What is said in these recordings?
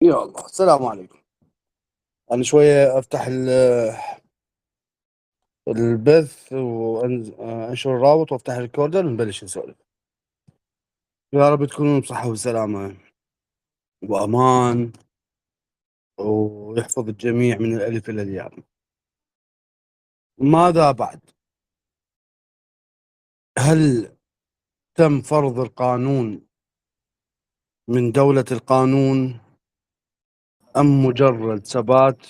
يا الله، السلام عليكم. أنا شوية أفتح البث وأنشر الرابط وأفتح الريكوردر ونبلش نسولف. يا رب تكونون بصحة وسلامة وأمان، ويحفظ الجميع من الألف إلى الياء. ماذا بعد؟ هل تم فرض القانون من دولة القانون أم مجرد ثبات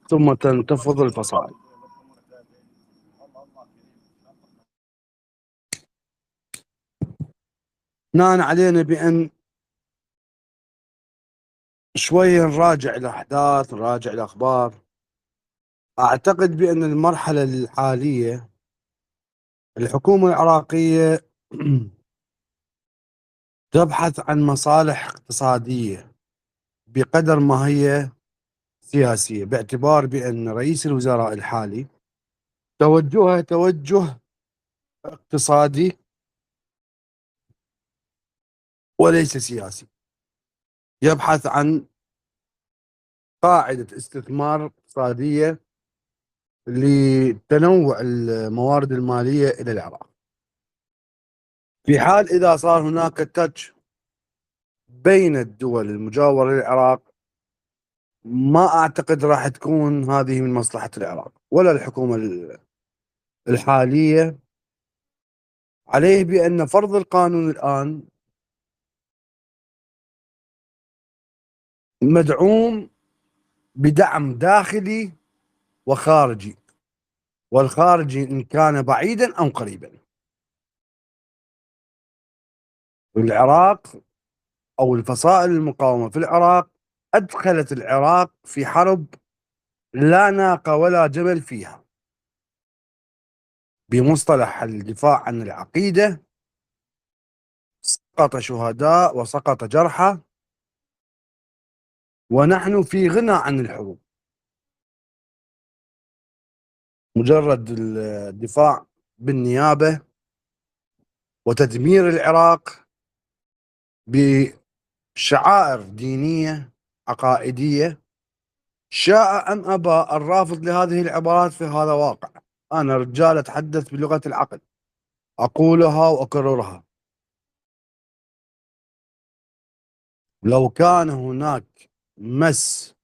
ثم تنتفض الفصائل؟ نان علينا بأن شوية نراجع الأحداث، نراجع الأخبار. أعتقد بأن المرحلة الحالية الحكومة العراقية تبحث عن مصالح اقتصادية بقدر ما هي سياسية، باعتبار بأن رئيس الوزراء الحالي توجهه توجه اقتصادي وليس سياسي. يبحث عن قاعدة استثمار اقتصادية لتنوع الموارد المالية إلى العراق. في حال إذا صار هناك تاتش بين الدول المجاورة للعراق، ما أعتقد راح تكون هذه من مصلحة العراق ولا الحكومة الحالية. عليه بأن فرض القانون الآن مدعوم بدعم داخلي وخارجي، والخارجي إن كان بعيدا أو قريبا. العراق أو الفصائل المقاومة في العراق أدخلت العراق في حرب لا ناقة ولا جمل فيها، بمصطلح الدفاع عن العقيدة. سقط شهداء وسقط جرحى، ونحن في غنى عن الحروب. مجرد الدفاع بالنيابة وتدمير العراق بشعائر دينية عقائدية، شاء أم أبى الرافض لهذه العبارات، في هذا واقع. أنا رجال أتحدث بلغة العقل، أقولها وأكررها. لو كان هناك مس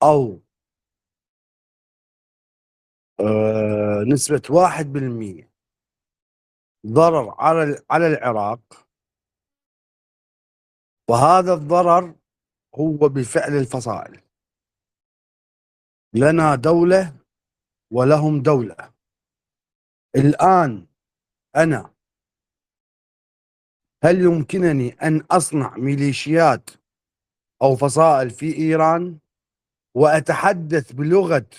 أو نسبة 1% ضرر على العراق، وهذا الضرر هو بفعل الفصائل. لنا دولة ولهم دولة. الآن أنا هل يمكنني أن أصنع ميليشيات أو فصائل في إيران وأتحدث بلغة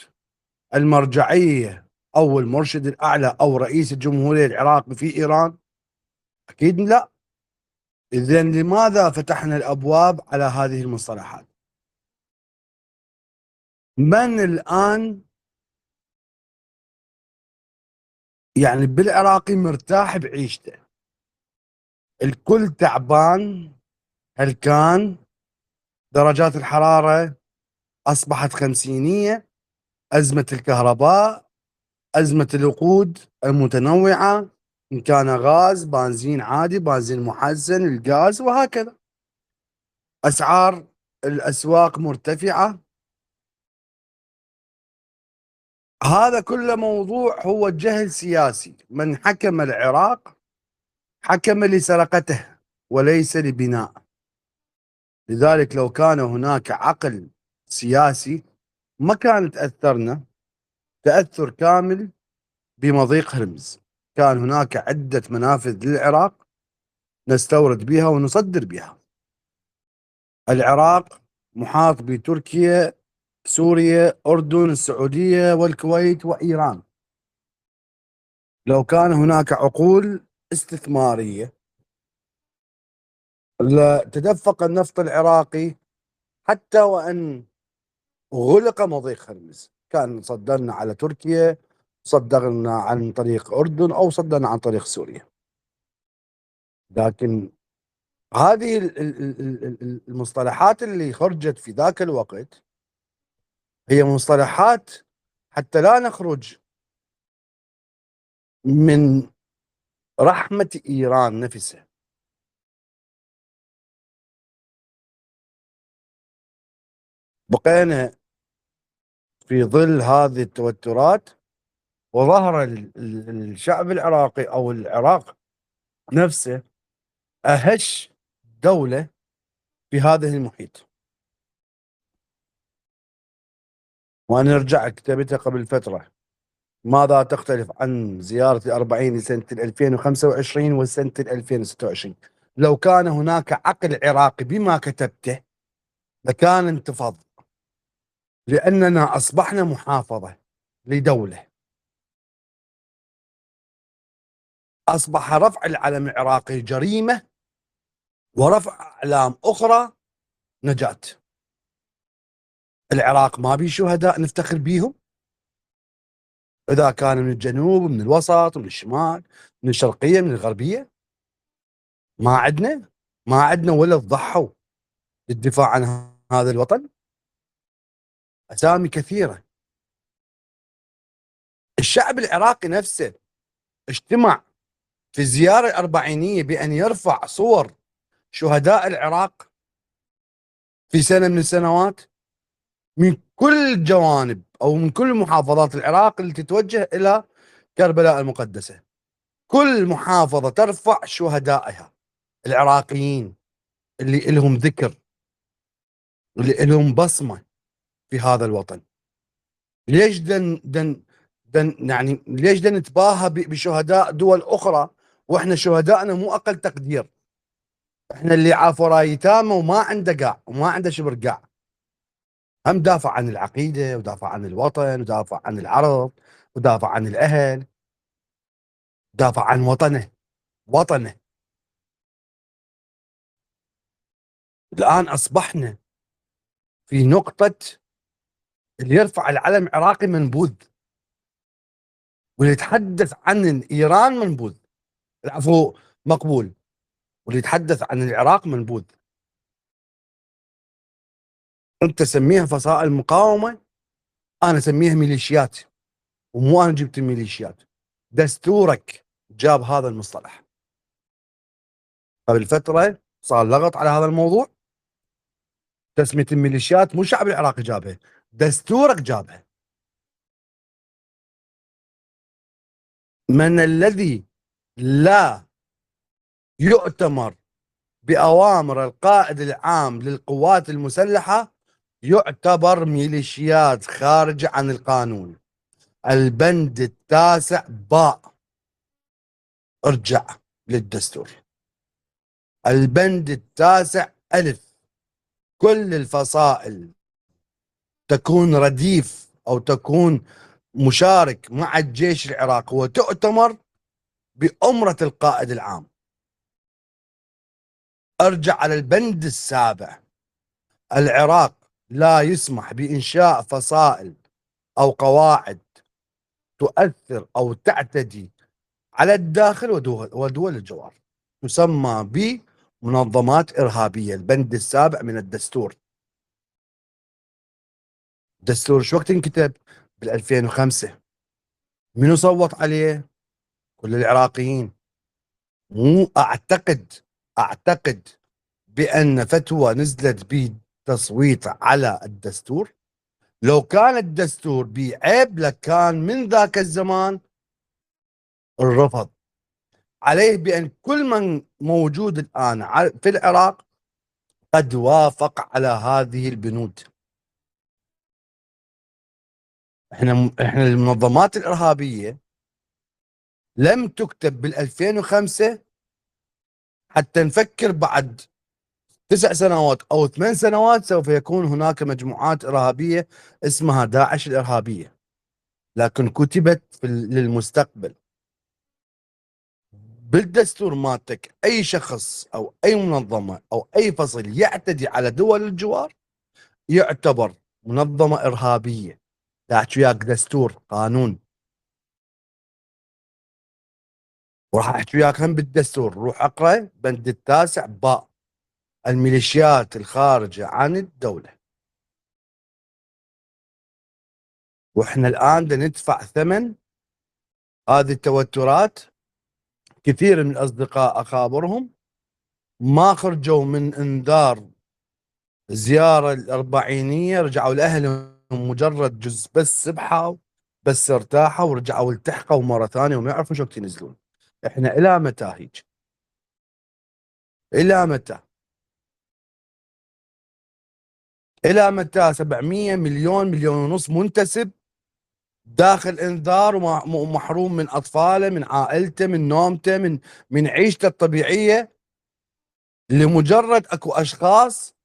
المرجعية أو المرشد الأعلى أو رئيس الجمهورية العراقي في إيران؟ أكيد لا. إذن لماذا فتحنا الأبواب على هذه المصطلحات؟ من الآن يعني بالعراقي مرتاح بعيشته؟ الكل تعبان، هلكان، درجات الحرارة أصبحت خمسينية، أزمة الكهرباء، أزمة الوقود المتنوعة، إن كان غاز، بنزين عادي، بنزين محزن، الغاز، وهكذا. أسعار الأسواق مرتفعة. هذا كله موضوع هو جهل سياسي. من حكم العراق حكم لسرقته وليس لبناء. لذلك لو كان هناك عقل سياسي ما كانت أثرنا تأثر كامل بمضيق هرمز. كان هناك عدة منافذ للعراق نستورد بها ونصدر بها. العراق محاط بتركيا، سوريا، أردن، السعودية والكويت وإيران. لو كان هناك عقول استثمارية لتدفق النفط العراقي، حتى وأن غلق مضيق هرمز كان صدرنا على تركيا، صدرنا عن طريق أردن، أو صدرنا عن طريق سوريا. لكن هذه المصطلحات اللي خرجت في ذاك الوقت هي مصطلحات حتى لا نخرج من رحمة إيران نفسها. بقينا في ظل هذه التوترات، وظهر الشعب العراقي أو العراق نفسه أهش دولة في هذه المحيط. وأنا أرجع كتبتها قبل فترة: ماذا تختلف عن زيارة الأربعين لسنة 2025 وسنة 2026؟ لو كان هناك عقل عراقي بما كتبته لكان انتفض، لأننا أصبحنا محافظة لدولة. أصبح رفع العلم العراقي جريمة، ورفع أعلام أخرى نجاة. العراق ما بيه شهداء نفتخر بيهم؟ إذا كان من الجنوب، من الوسط، من الشمال، من الشرقية، من الغربية، ما عندنا ولا ضحوا للدفاع عن هذا الوطن. أسامي كثيرة. الشعب العراقي نفسه اجتمع في الزيارة الأربعينية بأن يرفع صور شهداء العراق في سنة من السنوات من كل الجوانب أو من كل محافظات العراق اللي تتوجه إلى كربلاء المقدسة. كل محافظة ترفع شهدائها العراقيين اللي لهم ذكر، اللي لهم بصمة في هذا الوطن. ليش يعني ليش نتباهى بشهداء دول أخرى وإحنا شهدائنا مو أقل تقدير؟ إحنا اللي عافوا يتامى وما عنده قاع وما عنده شبر قاع، هم دافع عن العقيدة ودافع عن الوطن ودافع عن العرض ودافع عن الأهل، دافع عن وطنه. الآن أصبحنا في نقطة اللي يرفع العلم العراقي منبوذ، واللي يتحدث عن إيران منبوذ، العفو مقبول، واللي يتحدث عن العراق منبوذ. أنت سميها فصائل مقاومة، أنا أسميها ميليشيات، ومو أنا جبت الميليشيات، دستورك جاب هذا المصطلح. قبل فترة صار لغط على هذا الموضوع. تسمية الميليشيات مو الشعب العراقي جابها، دستورك جابها. من الذي لا يؤتمر بأوامر القائد العام للقوات المسلحة يعتبر ميليشيات خارجة عن القانون. البند التاسع باء، ارجع للدستور. البند التاسع ألف: كل الفصائل تكون رديف أو تكون مشارك مع الجيش العراقي وتؤتمر بأمرة القائد العام. ارجع على البند السابع: العراق لا يسمح بإنشاء فصائل أو قواعد تؤثر أو تعتدي على الداخل ودول الجوار، تسمى بمنظمات إرهابية. البند السابع من الدستور. الدستور شو وقت انكتب؟ بال 2005. منو صوت عليه؟ كل العراقيين. مو أعتقد بأن فتوى نزلت بتصويت على الدستور. لو كان الدستور بعيب لكان من ذاك الزمان الرفض عليه، بأن كل من موجود الآن في العراق قد وافق على هذه البنود. احنا المنظمات الإرهابية لم تكتب بال 2005 حتى نفكر بعد 9 سنوات أو 8 سنوات سوف يكون هناك مجموعات إرهابية اسمها داعش الإرهابية، لكن كتبت للمستقبل. بالدستور مالتك أي شخص أو أي منظمة أو أي فصل يعتدي على دول الجوار يعتبر منظمة إرهابية. لا أحكي وياك دستور قانون، وراح أحكي وياك هم بالدستور. روح أقرأ بند التاسع باء. الميليشيات الخارجة عن الدولة. واحنا الآن بدنا ندفع ثمن هذه التوترات. كثير من الأصدقاء أخابرهم ما خرجوا من إنذار زيارة الأربعينية، رجعوا لأهلهم مجرد جزء بس سبحوا، بس ارتاحوا ورجعوا التحقوا مرة ثانية وما يعرفون شو وقت ينزلون. احنا إلى متى هيك؟ إلى متى؟ إلى متى 700 مليون، مليون ونص منتسب داخل انذار ومحروم من اطفاله، من عائلته، من نومته، من عيشته الطبيعيه، لمجرد اكو اشخاص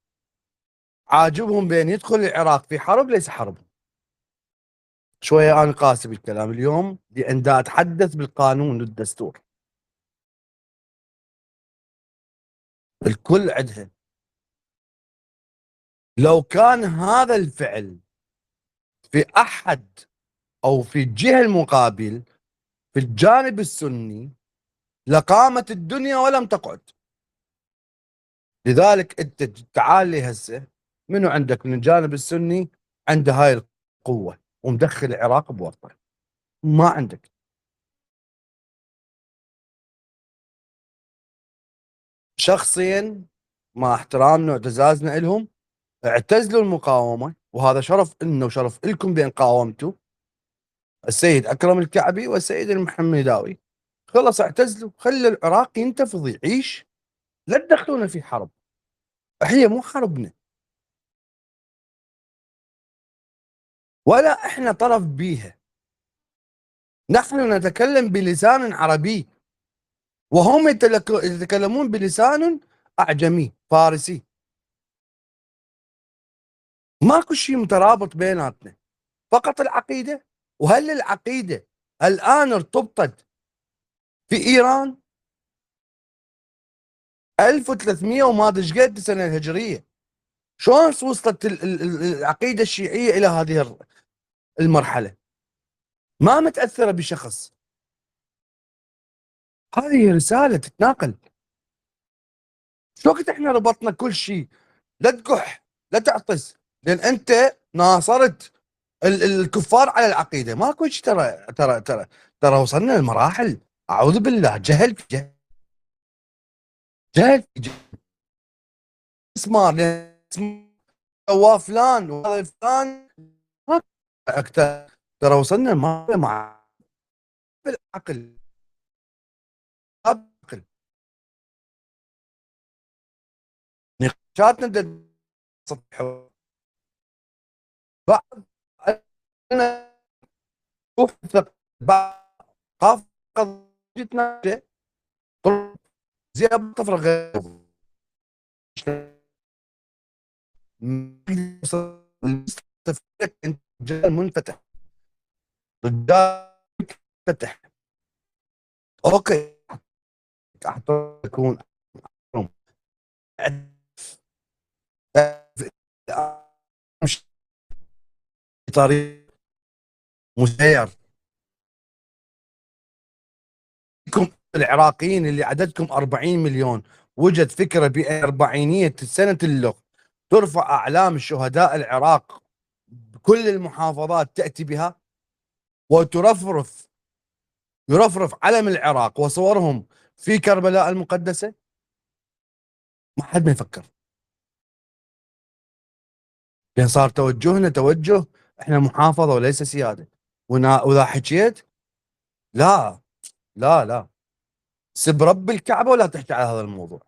عاجبهم بين يدخل العراق في حرب ليس حرب. شويه انا قاسي بالكلام اليوم لان دا اتحدث بالقانون والدستور. الكل عندها. لو كان هذا الفعل في احد او في الجهه المقابل في الجانب السني لقامت الدنيا ولم تقعد. لذلك انت تعال لي هسه منو عندك من الجانب السني عنده هاي القوه ومدخل العراق بورطه؟ ما عندك. شخصيا مع احترامنا واعتزازنا لهم اعتزلوا المقاومه، وهذا شرف لنا وشرف لكم بان قاومتوا السيد اكرم الكعبي والسيد المحمداوي. خلص اعتزلوا، خلي العراق ينتفض يعيش، لا تدخلونا في حرب. هي مو حربنا ولا احنا طرف بيها. نحن نتكلم بلسان عربي وهم يتكلمون بلسان أعجمي فارسي. ماكو شيء مترابط بيناتنا، فقط العقيدة. وهل العقيدة الآن ارتبطت في إيران 1300 وما ادري قد السنة الهجرية؟ شلون وصلت العقيدة الشيعية إلى هذه المرحلة؟ ما متأثرة بشخص، هذه رسالة تتناقل. شو وقت احنا ربطنا كل شيء؟ لا تقح، لا تعطس، لان انت ناصرت الكفار على العقيده. ماكو شيء. ترى وصلنا لمراحل اعوذ بالله. جهل في جهل، جهل في جهل. اسمار سواه فلان وهذا فلان اكثر. ترى وصلنا لمرحله مع بالعقل. عقل نقاشاتنا سطحيه. بعض انا بعض خاف قضيتنا زي تفرغ انت رجال منفتح، رجال منفتح. اوكي تكون طريق مسير. العراقيين اللي عددكم 40 مليون وجد فكرة بأربعينية سنة اللغة ترفع أعلام شهداء العراق بكل المحافظات، تأتي بها يرفرف علم العراق وصورهم في كربلاء المقدسة. ما حد ما يفكر. لأن صار توجهنا توجه احنا محافظة وليس سيادة. وإذا حكيت لا لا لا، سب رب الكعبة ولا تحكي على هذا الموضوع.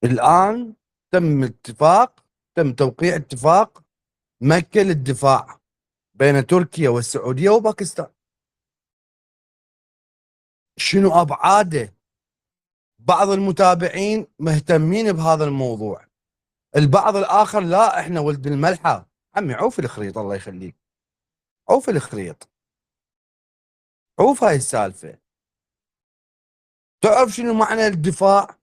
الآن تم توقيع اتفاق مكة للدفاع بين تركيا والسعودية وباكستان. شنو أبعاده؟ بعض المتابعين مهتمين بهذا الموضوع، البعض الآخر لا احنا ولد الملحة. عمي عوف الخريط الله يخليك، عوف الخريط، عوف هاي السالفة. تعرف شنو معنى الدفاع؟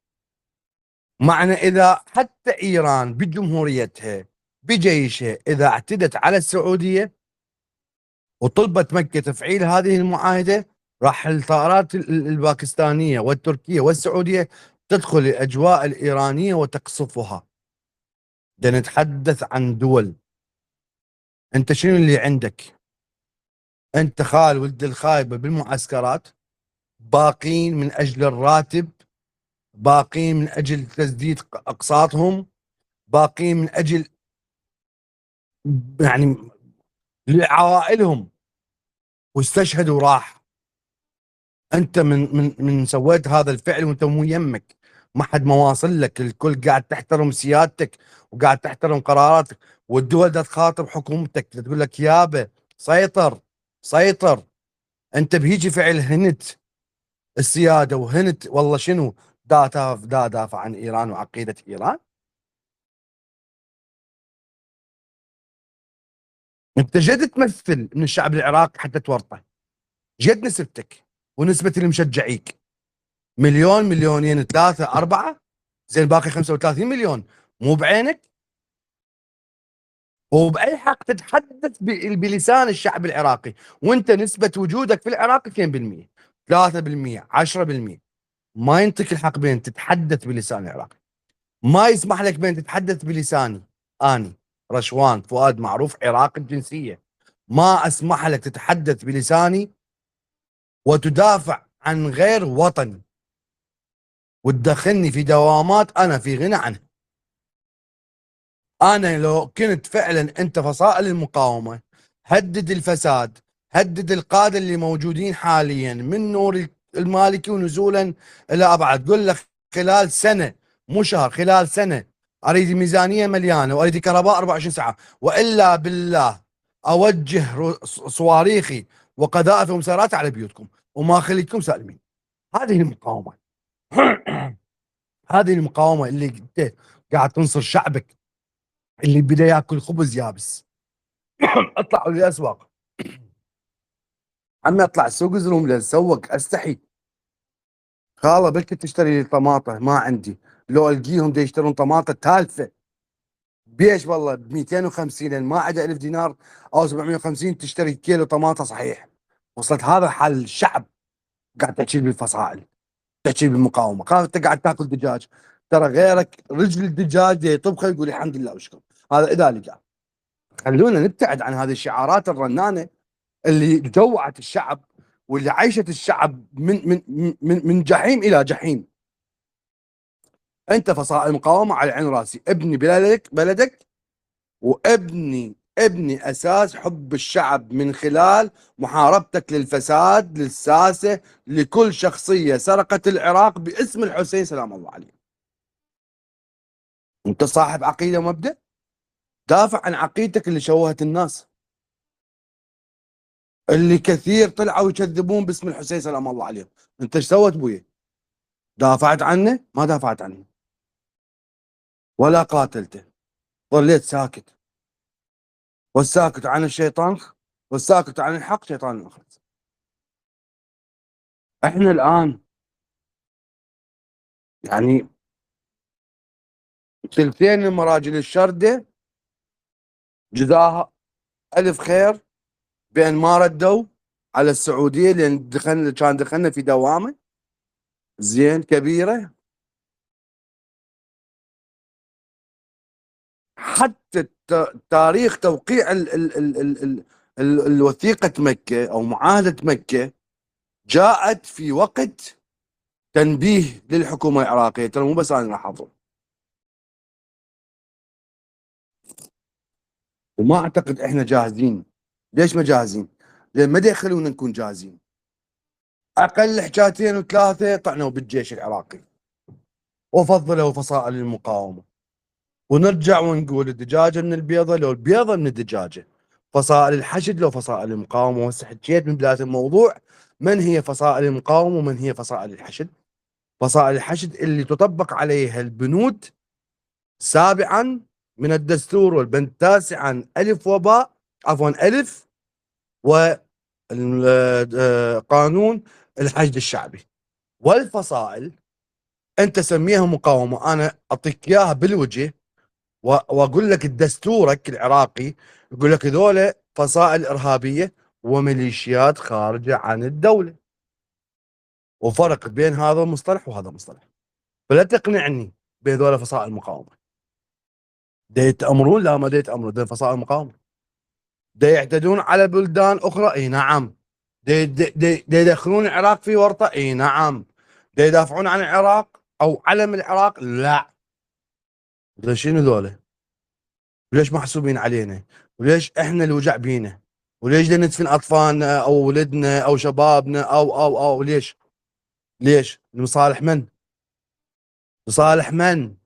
معنى إذا حتى إيران بجمهوريتها بجيشها إذا اعتدت على السعودية وطلبت مكة تفعيل هذه المعاهدة، راح الطائرات الباكستانية والتركية والسعودية تدخل الأجواء الإيرانية وتقصفها. نتحدث عن دول. أنت شنو اللي عندك؟ أنت خال ولد الخايبة بالمعسكرات، باقين من أجل الراتب، باقين من أجل تسديد أقساطهم، باقين من أجل يعني لعوائلهم، واستشهدوا راح. انت من سويت هذا الفعل وانت مو يمك، ما حد مواصل لك، الكل قاعد تحترم سيادتك وقاعد تحترم قراراتك، والدول دا تخاطب حكومتك تقول لك يابا سيطر سيطر. انت بهيجي فعل هنت السياده وهنت والله شنو دا دافع عن ايران وعقيده ايران. انت جد تمثل من الشعب العراقي حتى تورطه، جد نسبتك ونسبه اللي مشجعيك مليون مليونين ثلاثة أربعة، زين باقي 35 مليون مو بعينك؟ وبأي حق تتحدث بلسان الشعب العراقي وانت نسبة وجودك في العراق كم بالمية؟ 3%، 10%. ما ينطيك الحق بين تتحدث بلسان العراقي، ما يسمح لك بين تتحدث بلساني اني رشوان فؤاد معروف عراقي الجنسية، ما اسمح لك تتحدث بلساني وتدافع عن غير وطني وتدخلني في دوامات انا في غنى عنها. انا لو كنت فعلا انت فصائل المقاومه، هدد الفساد، هدد القاده اللي موجودين حاليا من نور المالكي ونزولا الى ابعد، قل له خلال سنه مو شهر، خلال سنه اريد ميزانيه مليانه واريد كهرباء 24 ساعه، والا بالله اوجه صواريخي وقذائف ومسارات على بيوتكم وما اخليكم سالمين. هذه المقاومه. هذه المقاومه اللي انت قاعد تنصر شعبك اللي بدا ياكل خبز يابس. اطلعوا للاسواق، عمي اطلع السوق زروم للسوق استحي. خاله بلكي تشتري لي طماطه ما عندي، لو القيهم دا يشترون طماطه تالفه بيش والله ب 250 لان ما عنده 1000 دينار او 750 تشتري كيلو طماطه صحيح. وصلت هذا حال الشعب. قاعد تحكي بالفصائل، تحكي بالمقاومه، قال انت قاعد تاكل دجاج، ترى غيرك رجل الدجاج يطبخه يقول الحمد لله وشكرا. هذا اذا لقى. خلونا نبتعد عن هذه الشعارات الرنانه اللي جوعت الشعب واللي عيشت الشعب من جحيم الى جحيم. انت فصائل المقاومه على عين راسي، ابني بلدك ابني اساس حب الشعب من خلال محاربتك للفساد للساسه لكل شخصيه سرقت العراق باسم الحسين سلام الله عليه. انت صاحب عقيده ومبدا، دافع عن عقيدتك اللي شوهت الناس، اللي كثير طلعوا يكذبون باسم الحسين سلام الله عليه. انت ايش سويت بويه؟ دافعت عنه؟ ما دافعت عنه ولا قاتلته، ظليت ساكت، والساكت عن الشيطان والساكت عن الحق شيطان المخرج. احنا الان يعني ثلثين المراجل الشردة جزاها الف خير بان ما ردوا على السعوديه لان دخلنا في دوامه زين كبيره. حتى تاريخ توقيع الوثيقه مكه او معاهده مكه جاءت في وقت تنبيه للحكومه العراقيه، ترى مو بس انا لاحظه. وما اعتقد احنا جاهزين. ليش ما جاهزين؟ لان ما يخلونا نكون جاهزين. اقل حكايتين وثلاثه طعنوا بالجيش العراقي وفضلوا فصائل المقاومه. ونرجع ونقول الدجاجه من البيضه لو البيضه من الدجاجه، فصائل الحشد لو فصائل المقاومه. وهسه حكيت من بدايه الموضوع من هي فصائل المقاومه ومن هي فصائل الحشد. فصائل الحشد اللي تطبق عليها البنود سابعا من الدستور والبند تاسعا الف وباء، عفوا الف، وقانون الحشد الشعبي. والفصائل انت سميها مقاومه، انا اعطيك اياها بالوجه واقول لك دستورك العراقي يقول لك هذول فصائل ارهابيه وميليشيات خارجه عن الدوله، وفرق بين هذا المصطلح وهذا المصطلح. فلا تقنعني بهذول فصائل المقاومه. دا يتامرون؟ لا، ما دا يتامرون، دا فصائل المقاومه. دا يعتدون على بلدان اخرى؟ اي نعم. دا يدخلون العراق في ورطه؟ اي نعم. دا يدافعون عن العراق او علم العراق؟ لا. شنو ذولا؟ وليش محسوبين علينا؟ وليش احنا اللي وجع بينا؟ وليش بدنا ندفن اطفالنا او ولدنا او شبابنا او ليش؟ ليش؟ لمصالح من؟ لصالح من؟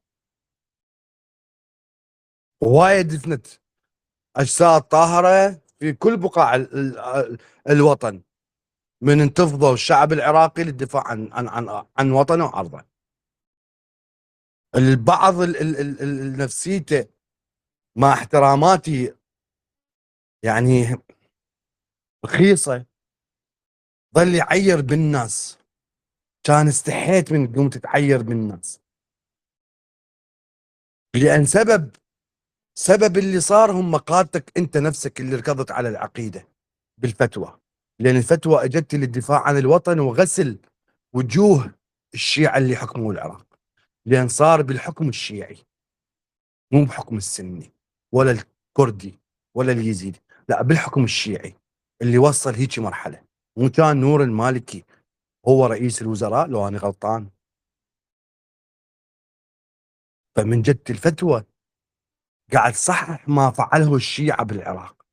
هواية دفنت اجساد طاهرة في كل بقاع الوطن، من انتفضوا الشعب العراقي للدفاع عن وطنه وعرضه. البعض نفسيته، مع احتراماتي يعني رخيصة، ظل يعير بالناس. كان استحيت من تقوم تتعير بالناس، لأن سبب اللي صار هم قادتك انت نفسك اللي ركضت على العقيدة بالفتوى. لأن الفتوى اجت للدفاع عن الوطن وغسل وجوه الشيعة اللي حكموا العراق، لأن صار بالحكم الشيعي مو بحكم السني ولا الكردي ولا اليزيدي، لا، بالحكم الشيعي اللي وصل هيك مرحلة. مو كان نور المالكي هو رئيس الوزراء لو أنا غلطان؟ فمن جت الفتوى قاعد صحح ما فعله الشيعة بالعراق،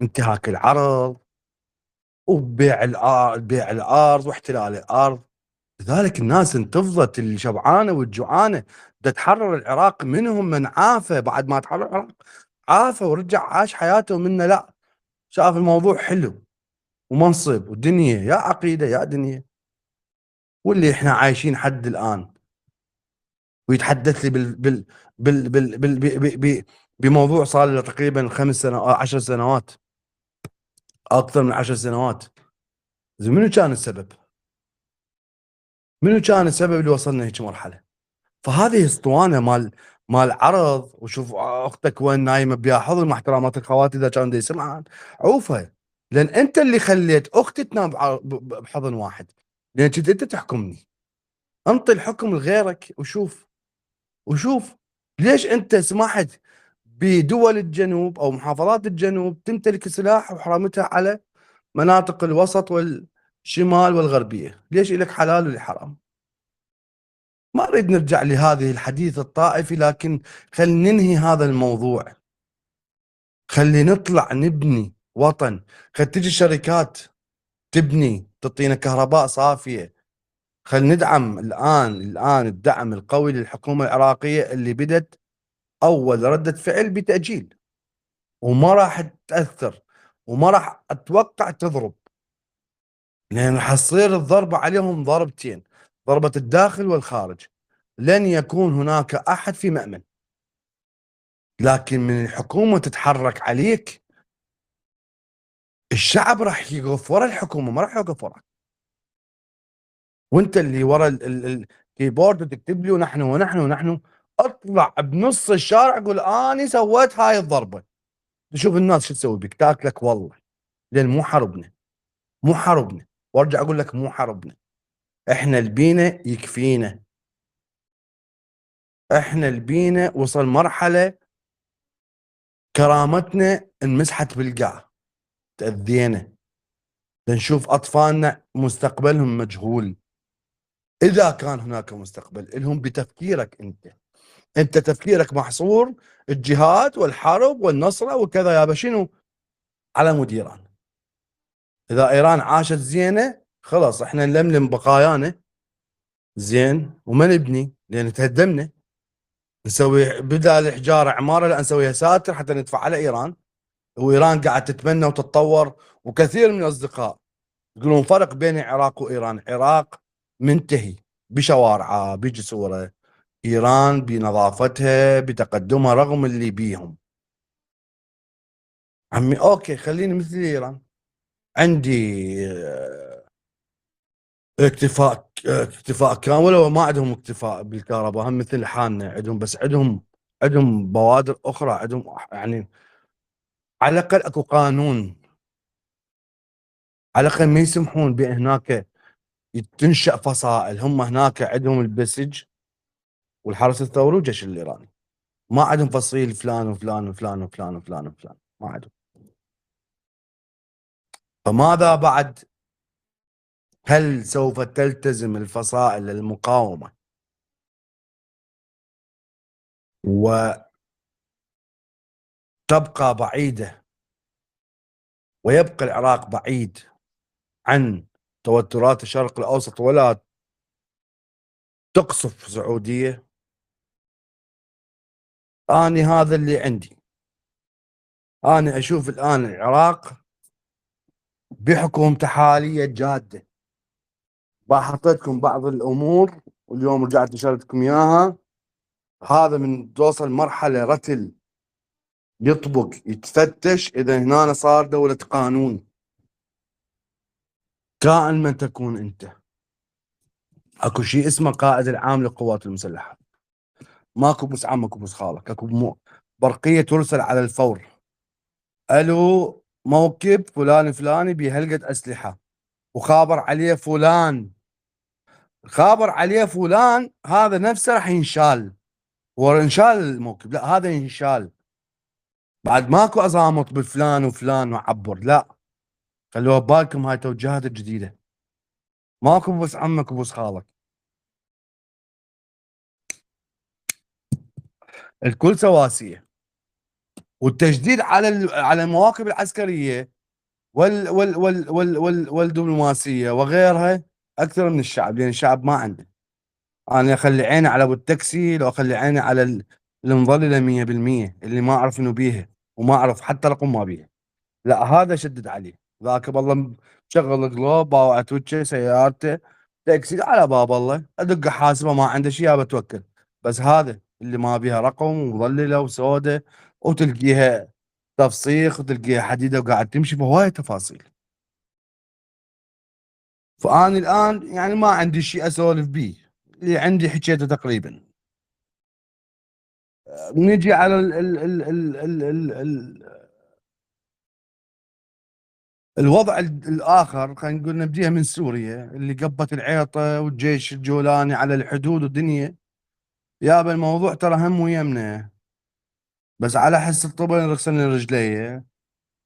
انتهاك العرض بيع الارض واحتلال الارض. لذلك الناس انتفضت، الشبعانه والجوعانه، بدها تحرر العراق. منهم من عافى بعد ما تحرر العراق، عافى ورجع عاش حياته، ومنا لا، شاف الموضوع حلو ومنصب ودنيا، يا عقيده يا دنيا. واللي احنا عايشين حد الان ويتحدث لي بموضوع صار له تقريبا 5 سنوات 10 سنوات، اكثر من 10 سنوات. زين منو كان السبب؟ منو كان السبب اللي وصلنا هيك مرحله؟ فهذه اسطوانه مال عرض. وشوف اختك وين نايمه بيا حضن، مع احترامات الخواتي اذا كان يسمعها عوفه، لان انت اللي خليت اختي تنام بحضن واحد، لان كنت انت تحكمني. انطي الحكم لغيرك وشوف ليش انت سمحت بدول الجنوب او محافظات الجنوب تمتلك سلاح وحرمتها على مناطق الوسط والشمال والغربيه؟ ليش لك حلال ولي حرام؟ ما أريد نرجع لهذه الحديث الطائفي، لكن خل ننهي هذا الموضوع. خلي نطلع نبني وطن. خل تجي الشركات تبني تعطينا كهرباء صافية. خل ندعم الآن الدعم القوي للحكومة العراقية اللي بدت أول ردة فعل بتأجيل، وما راح تأثر وما راح أتوقع تضرب، لأن راح تصير الضربة عليهم ضربتين، ضربة الداخل والخارج. لن يكون هناك أحد في مأمن، لكن من الحكومة تتحرك عليك، الشعب راح يقف ورا الحكومة، ما راح يوقف وراك. وانت اللي ورا الكيبورد وتكتب لي ونحن اطلع بنص الشارع قول اني سويت هاي الضربة. تشوف الناس شو تسوي بك، تاكلك والله. لان مو حربنا، مو حربنا. وارجع اقول لك مو حربنا، احنا البينا يكفينا. احنا البينا وصل مرحلة كرامتنا انمسحت بالقاع، تأذينا، نشوف أطفالنا مستقبلهم مجهول. إذا كان هناك مستقبل لهم بتفكيرك أنت تفكيرك محصور الجهاد والحرب والنصرة وكذا. يابا شنو على مود إيران؟ إذا إيران عاشت زينة خلاص إحنا نلملم بقايانا زين وما نبني، لأن تهدمنا. نسوي بدل الحجارة عمارة، لا نسويها ساتر حتى ندفع على إيران. وإيران قاعد تتبنى وتتطور. وكثير من الأصدقاء يقولون فرق بين العراق وإيران، العراق منتهي بشوارعه بجسوره، إيران بنظافتها بتقدمها رغم اللي بيهم. عمي أوكي خليني مثل إيران، عندي اكتفاء كامل، وما عندهم اكتفاء بالكهرباء، هم مثل حالنا عندهم، بس عندهم بوادر أخرى، عندهم يعني على الأقل أكو قانون، على الأقل ما يسمحون بهناك تنشأ فصائل. هم هناك عندهم البسج والحرس الثوري والجيش الإيراني، ما عندهم فصيل فلان وفلان وفلان وفلان وفلان وفلان، ما عندهم. فماذا بعد؟ هل سوف تلتزم الفصائل المقاومة وتبقى بعيدة، ويبقى العراق بعيد عن توترات الشرق الأوسط ولا تقصف سعودية؟ أنا هذا اللي عندي. أنا أشوف الآن العراق بحكومته حالية جادة. حطيتكم بعض الأمور واليوم رجعت نشرتكم إياها. هذا من توصل مرحلة رتل يطبق يتفتش إذا هنا صار دولة قانون. كائن من تكون أنت، اكو شيء اسمه قائد العام للقوات المسلحة. ماكو بس عمك وبس خالك، اكو برقية ترسل على الفور. الو موكب فلان الفلاني بهلقة اسلحة وخابر عليه فلان، خابر عليه فلان، هذا نفسه راح ينشال. ورا انشال الموكب، لا هذا ينشال. بعد ماكو ازامط بفلان وفلان وعبر، لا. خلوها ببالكم، هاي توجهات جديدة. ماكو بس عمك وبس خالك، الكل سواسية. والتجديد على المواكب العسكرية والدبلوماسية وغيرها أكثر من الشعب، لأن الشعب ما عنده. أنا أخلي عيني على أبو التاكسي لو أخلي عيني على المظللة 100%، اللي ما أعرف إنه بيها وما أعرف حتى رقم ما بيها، لا هذا شدد عليه. ذاك بالله مشغل قلوب باوع توجه سيارته تاكسي على باب الله، أدق حاسبه ما عنده شيء بتوكل. بس هذا اللي ما بيها رقم ومظللة وسودة وتلقيها تفسيخ وتلقيها حديدة وقاعد تمشي بهواية تفاصيل. فأنا الآن يعني ما عندي شيء أسولف بيه، اللي عندي حكيته تقريبا. نجي على الوضع الآخر. خلينا نقول نبديها من سوريا اللي قبت العيطة والجيش الجولاني على الحدود والدنيا. يابا الموضوع ترى هم ويمنا، بس على حس الطبل رخصن رجليه.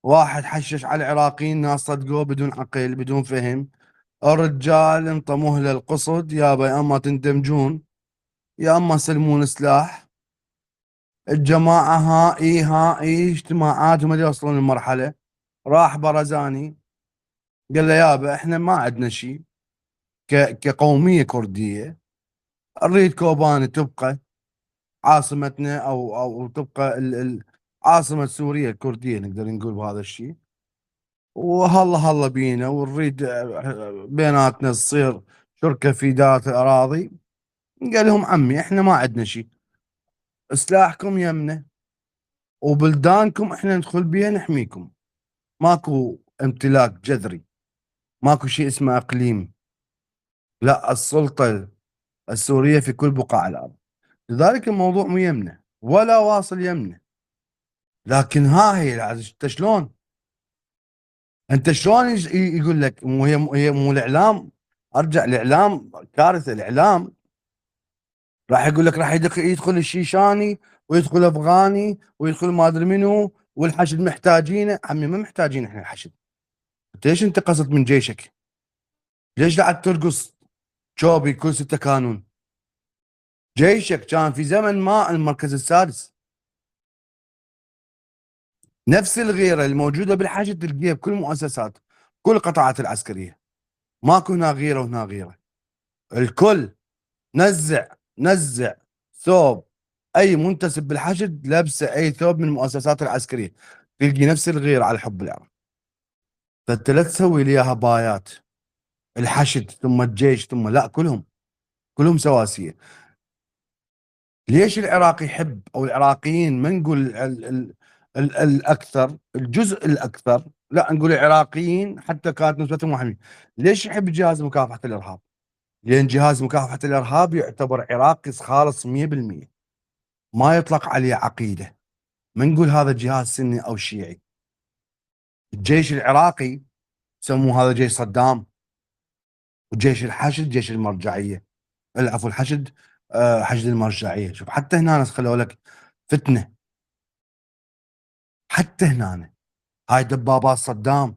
واحد حشش على العراقيين، ناس صدقوه بدون عقل بدون فهم. الرجال انطموه للقصد، يابا يا اما تندمجون يا اما سلمون سلاح. الجماعة ها اي اجتماعات وما يوصلون المرحلة. راح برزاني قال له يابا احنا ما عندنا شيء كقومية كردية، نريد كوباني تبقى عاصمتنا او تبقى عاصمة سوريا الكردية، نقدر نقول بهذا الشيء. وهلا هلا بينا ونريد بيناتنا تصير شركة في ذات الأراضي. قال لهم عمي احنا ما عندنا شيء، سلاحكم يمنا وبلدانكم احنا ندخل بيها نحميكم. ماكو امتلاك جذري، ماكو شيء اسمه اقليم، لا السلطة السورية في كل بقاع الارض. لذلك الموضوع مو يمنا ولا واصل يمنا. لكن ها هي انت شلون، انت شلون يقول لك هي مو الاعلام. ارجع الاعلام كارثة. الاعلام راح يقول لك راح يدخل الشيشاني ويدخل افغاني ويدخل ما ادري منو والحشد محتاجينه. عمي ما محتاجين احنا الحشد. انت ليش انتقصت من جيشك؟ ليش قاعد ترقص شوبي كل 6 قانون؟ جيشك كان في زمن ما المركز السادس. نفس الغيره الموجوده بالحشد تلقيها بكل المؤسسات، كل القطاعات العسكريه. ماكو هنا غيره وهنا غيره. الكل نزع نزع ثوب اي منتسب بالحشد، لبسه اي ثوب من المؤسسات العسكريه، تلقي نفس الغيره على حب العراق. فانت لا تسوي لي اياها بايات الحشد ثم الجيش ثم، لا كلهم سواسيه. ليش العراق يحب او العراقيين، ما نقول الاكثر، الجزء الاكثر، لا نقول العراقيين حتى كانت نسبتهم 1%. ليش يحب جهاز مكافحه الارهاب؟ لان جهاز مكافحه الارهاب يعتبر عراقي خالص 100%، ما يطلق عليه عقيده. ما نقول هذا جهاز سني او شيعي. الجيش العراقي سموه هذا جيش صدام. وجيش الحشد جيش المرجعيه، العفو الحشد حشد المرجعيه. شوف حتى هنا خلوا لك فتنه، حتى هنا هاي دبابات صدام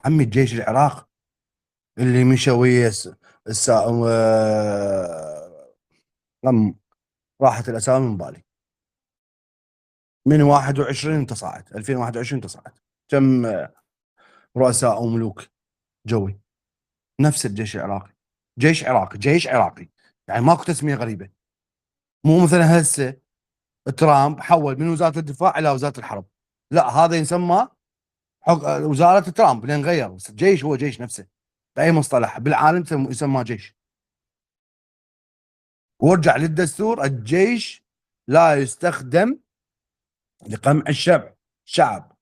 عمي جيش العراق اللي مشى ويا لم راحت الاسامي من بالي. من 21 انت صعد 2021 انت صعد كم رؤساء وملوك جوي، نفس الجيش العراقي، جيش عراقي جيش عراقي، يعني ماكو تسميه غريبه. مو مثلا هسه ترامب حول من وزاره الدفاع الى وزاره الحرب، لا هذا يسمى وزاره ترامب لان غير، بس الجيش هو جيش نفسه باي مصطلح بالعالم يسمى جيش. وارجع للدستور، الجيش لا يستخدم لقمع الشعب،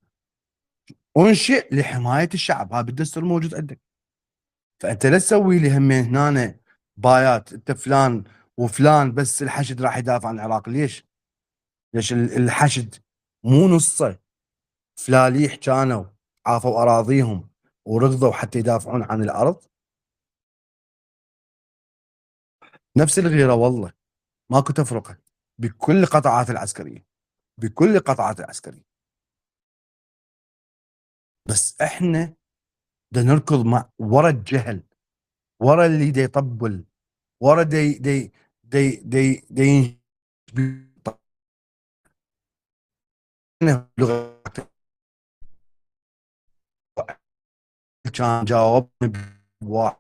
انشئ لحمايه الشعب، هذا بالدستور موجود عندك. فانت لا تسوي لي هم هنا بايات انت فلان وفلان، بس الحشد راح يدافع عن العراق. ليش؟ ليش الحشد مو نصه فلاليح كانوا عافوا اراضيهم وركضوا حتى يدافعون عن الارض؟ نفس الغيره والله، ماكو تفرقه بكل القطاعات العسكريه، بكل القطاعات العسكريه. بس احنا بدنا نركض مع ورا الجهل، ورا اللي دا يطبل، ورا دي لغه. كان جاوبني بواحد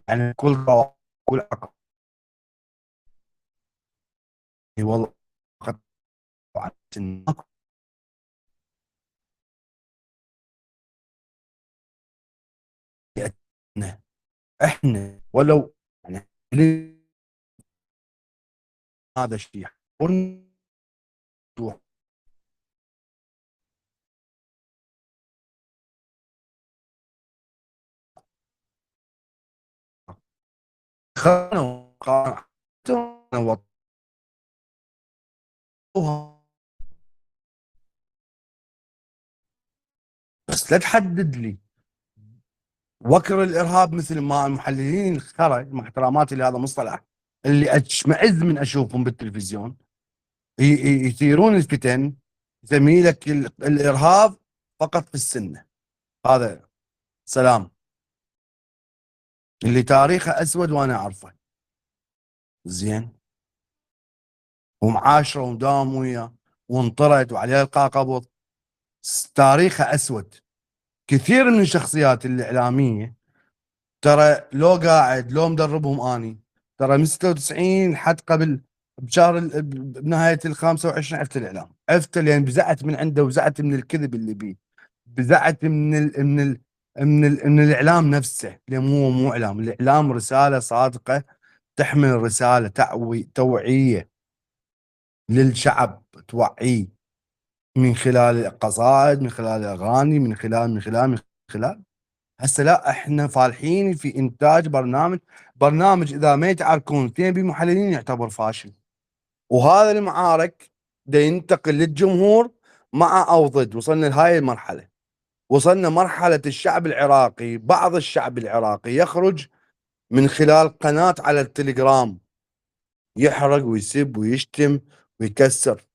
يعني كل عقل والله قد احنا ولو يعني هذا الشيء خانوا بس لا تحدد لي وكر الارهاب مثل ما المحللين الخرا، مع احتراماتي لهذا المصطلح، اللي اشمئز من اشوفهم بالتلفزيون يثيرون الفتن، زميلك الارهاب فقط في السنه. هذا سلام اللي تاريخه اسود وانا اعرفه زين، ومعاشره ومداوم وياه وانطرد وعليه القى قبض، تاريخه اسود. كثير من الشخصيات الاعلاميه ترى لو قاعد لو مدربهم اني، ترى من 96 حد قبل بشهر بنهايه ال 25 عرفت الاعلام، عرفته لان بزعت من عنده وزعت من الكذب اللي بيه، بزعت من الاعلام نفسه، لان مو اعلام، الاعلام رساله صادقه، تحمل رساله توعيه للشعب، توعيه من خلال القصائد، من خلال الاغاني، من خلال. هسه لا، احنا فالحين في انتاج برنامج اذا ما يتعاركون اثنين بمحللين يعتبر فاشل. وهذا المعارك دا ينتقل للجمهور مع او ضد. وصلنا لهاي المرحله، وصلنا مرحله الشعب العراقي، بعض الشعب العراقي يخرج من خلال قناه على التليجرام يحرق ويسب ويشتم ويكسر،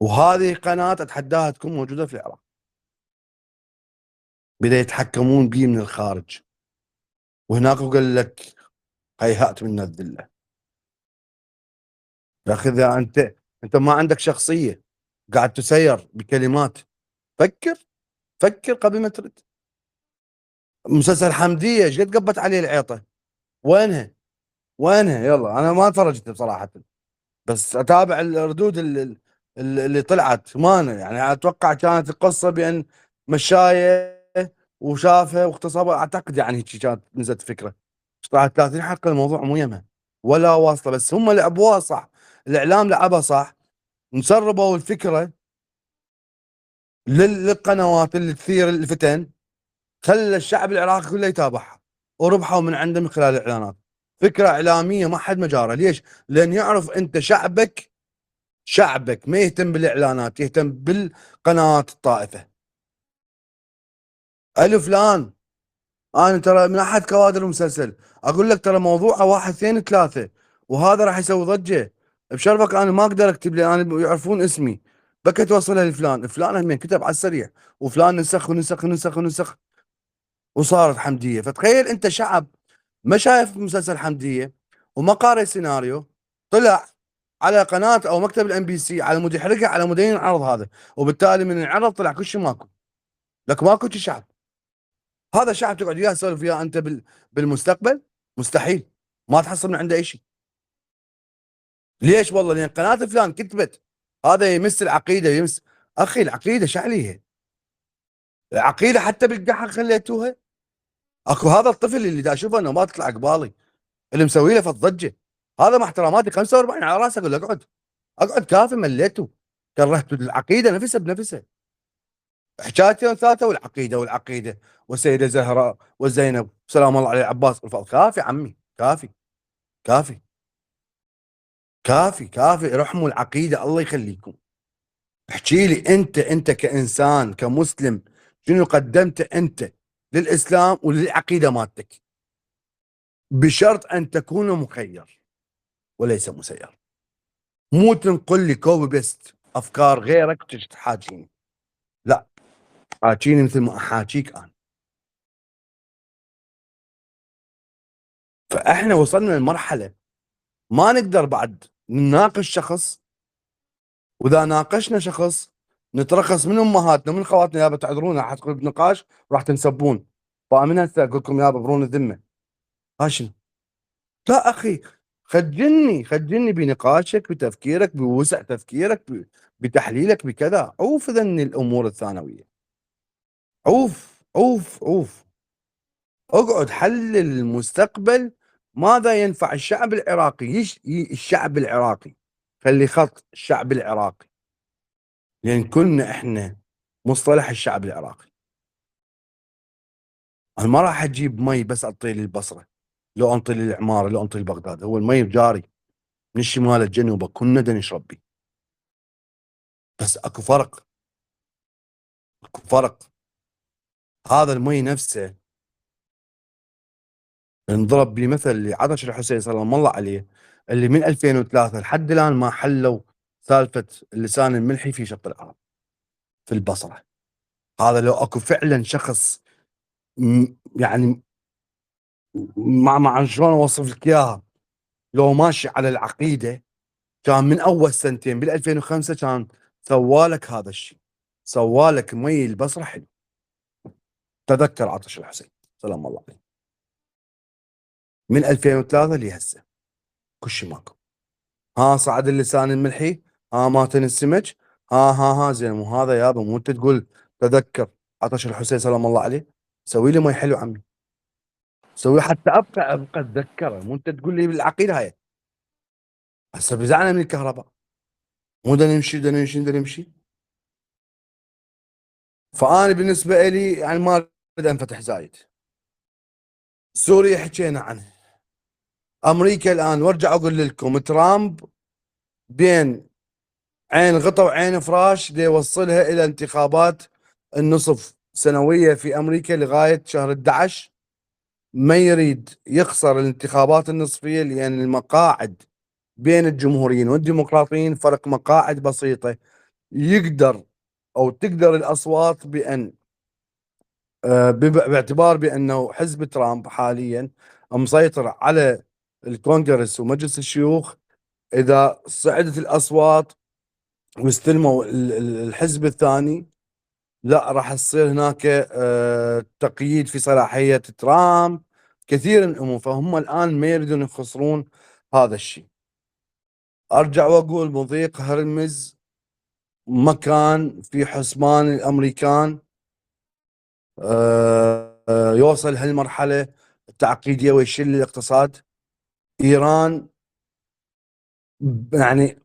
وهذه قناه اتحداها تكون موجوده في العراق. بدا يتحكمون به من الخارج، وهناك قال لك هيهات من الذله. يا اخي اذا انت ما عندك شخصيه، قاعد تسير بكلمات، فكر، فكر قبل ما ترد. مسلسل حمديه ايش قد قبت عليه العيطه؟ وينها؟ وينها؟ يلا انا ما تفرجت بصراحه، بس اتابع الردود اللي طلعت، ما أنا يعني اتوقع كانت القصه بان مشايه وشافه واغتصبه، اعتقد يعني هيك كانت نزلت فكره. طلعت 30 حلقه الموضوع مو يمه ولا واصله، بس هم لعبوها صح، الاعلام لعبها صح، نسربوا الفكره للقنوات اللي تثير الفتن، خلى الشعب العراقي كله يتابعها، وربحوا من عنده من خلال الاعلانات. فكرة إعلامية ما حد مجاره. ليش؟ لأن يعرف أنت شعبك ما يهتم بالإعلانات، يهتم بالقنوات الطائفة. ألف فلان، أنا ترى من أحد كوادر المسلسل، أقول لك ترى موضوعه واحد اثنين ثلاثة، وهذا راح يسوي ضجة. بشرفك أنا ما أقدر أكتب لي، أنا يعرفون اسمي، بكى توصلها لفلان، فلان هم كتب على السريع، وفلان نسخ ونسخ ونسخ ونسخ، وصارت حمدية. فتخيل أنت شعب ما شايف مسلسل حمدية وما قارئ سيناريو، طلع على قناة او مكتب الام بي سي على مود يحرقها على مود ينعرض هذا، وبالتالي من العرض طلع كل شيء ماكو. لك ماكو شي شعب. هذا شعب تقعد وياه تسولف وياه انت بالمستقبل؟ مستحيل. ما تحصل من عنده اي شيء. ليش؟ والله لان قناة فلان كتبت هذا يمس العقيدة، يمس. اخي العقيدة شعليها، العقيدة حتى بالقحر خليتوها. اكو هذا الطفل اللي دا اشوفه انه ما تطلع قبالي، اللي مسوي له فالضجة، هذا مع احتراماتي 45 على راسه، اقول له اقعد، اقعد كافي، مليته، كرهت العقيدة نفسها بنفسها. حكايتين ثلاثه والعقيده والعقيده، والسيده زهراء وزينب سلام الله عليه عباس الفضل. كافي عمي، كافي، كافي، كافي، كافي، ارحموا العقيده الله يخليكم. احكي لي انت كانسان كمسلم، شنو قدمت انت للاسلام وللعقيده مالتك؟ بشرط ان تكون مخير وليس مسير. مو تنقل لي كوبي بيست افكار غيرك وتجي تحاكيني. لا، حاكيني مثل ما احاكيك انا. فاحنا وصلنا لمرحله ما نقدر بعد نناقش شخص، واذا ناقشنا شخص نترخص من امهاتنا من خواتنا، يابا تعذرونا راح تدخل بنقاش راح تنسبون. فمن هسه اقول لكم يابا برون الذمه. هاشم، لا اخي، خجلني بنقاشك، بتفكيرك، بوسع تفكيرك، بتحليلك، بكذا. عوف ذني الامور الثانويه، عوف عوف عوف. اقعد حلل المستقبل، ماذا ينفع الشعب العراقي، الشعب العراقي، خلي خط الشعب العراقي، لان كنا احنا مصطلح الشعب العراقي. انا ما راح اجيب مي بس اعطيه للبصره، لو انطي للعماره، لو انطي لبغداد. هو المي جاري من الشمال للجنوب، كنا دا نشرب بيه. بس اكو فرق، اكو فرق. هذا المي نفسه انضرب بمثل لعطش الحسين سلام الله عليه، اللي من 2003 لحد الان ما حلوا سالفه اللسان الملحي في شط العرب في البصره. هذا لو اكو فعلا شخص يعني ما شلون اوصف لك اياها، لو ماشي على العقيده، كان من اول سنتين بال 2005 كان سوالك هذا الشيء، سوالك مي البصره حلو. تذكر عطش الحسين سلام الله عليه، من 2003 لهسه كل شيء ماكو. ها صعد اللسان الملحي، ها ماتن السمك، ها زين. مو هذا يابا، مو انت تقول تذكر عطش الحسين سلام الله عليه؟ سوي لي مي حلو عمي، سوي حتى ابقى اتذكره. مو انت تقول لي بالعقيده هاي. هسه بزعنا من الكهرباء، مو دا نمشي دا نمشي دا نمشي. فانا بالنسبه لي يعني ما اريد انفتح زايد. سوريا حكينا عنها، امريكا الان، وارجع اقول لكم ترامب بين عين غطا وعين فراش دي يوصلها الى انتخابات النصف سنويه في امريكا لغايه شهر 11. ما يريد يخسر الانتخابات النصفيه لان المقاعد بين الجمهوريين والديمقراطيين فرق مقاعد بسيطه. يقدر او تقدر الاصوات بان باعتبار بانه حزب ترامب حاليا مسيطر على الكونغرس ومجلس الشيوخ. اذا صعدت الاصوات واستلموا الحزب الثاني، لا راح تصير هناك تقييد في صلاحية ترامب، كثير من الامور. فهم الان ما يريدون يخسرون هذا الشيء. ارجع واقول مضيق هرمز مكان في حسبان الامريكان، يوصل هالمرحلة التعقيدية ويشل الاقتصاد. ايران يعني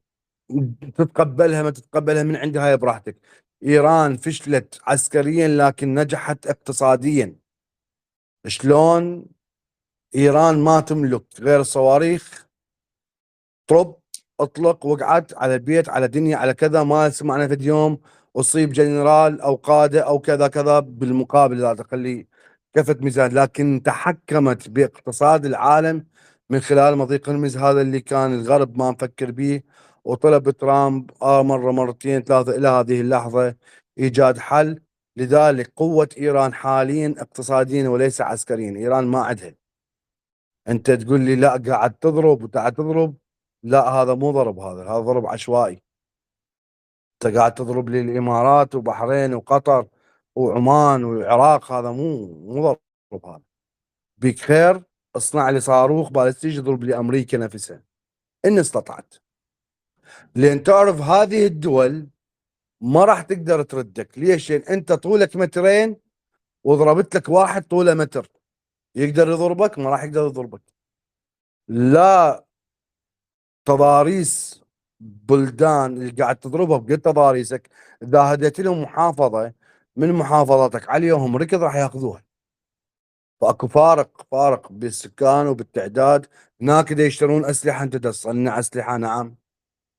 تتقبلها ما تتقبلها من عندها هاي براحتك. ايران فشلت عسكريا لكن نجحت اقتصاديا. شلون؟ إيران ما تملك غير الصواريخ، طرب، اطلق، وقعت على البيت، على دنيا، على كذا، ما سمعنا في اليوم اصيب جنرال او قاده او كذا كذا، بالمقابل لا تخلي كفة ميزان، لكن تحكمت باقتصاد العالم من خلال مضيق هرمز، هذا اللي كان الغرب ما مفكر به. وطلب ترامب مرة مرتين ثلاثة إلى هذه اللحظة إيجاد حل. لذلك قوة إيران حاليا اقتصاديا وليس عسكريا. إيران ما عندها، انت تقول لي لا قاعد تضرب وقاعد تضرب، لا هذا مو ضرب، هذا ضرب عشوائي. انت قاعد تضرب لي الامارات وبحرين وقطر وعمان والعراق، هذا مو ضرب. هذا بيك خير اصنع لي صاروخ بالستيج يضرب لي امريكا نفسها ان استطعت، لان تعرف هذه الدول ما راح تقدر تردك. ليش؟ لان انت طولك مترين وضربت لك واحد طوله متر، يقدر يضربك؟ ما راح يقدر يضربك. لا تضاريس بلدان اللي قاعد تضربها بقد تضاريسك، اذا هديت لهم محافظه من محافظاتك عليهم ركض راح ياخذوها. فاكو فارق بالسكان وبالتعداد. هناك دا يشترون اسلحه، انت تصنع اسلحه، نعم.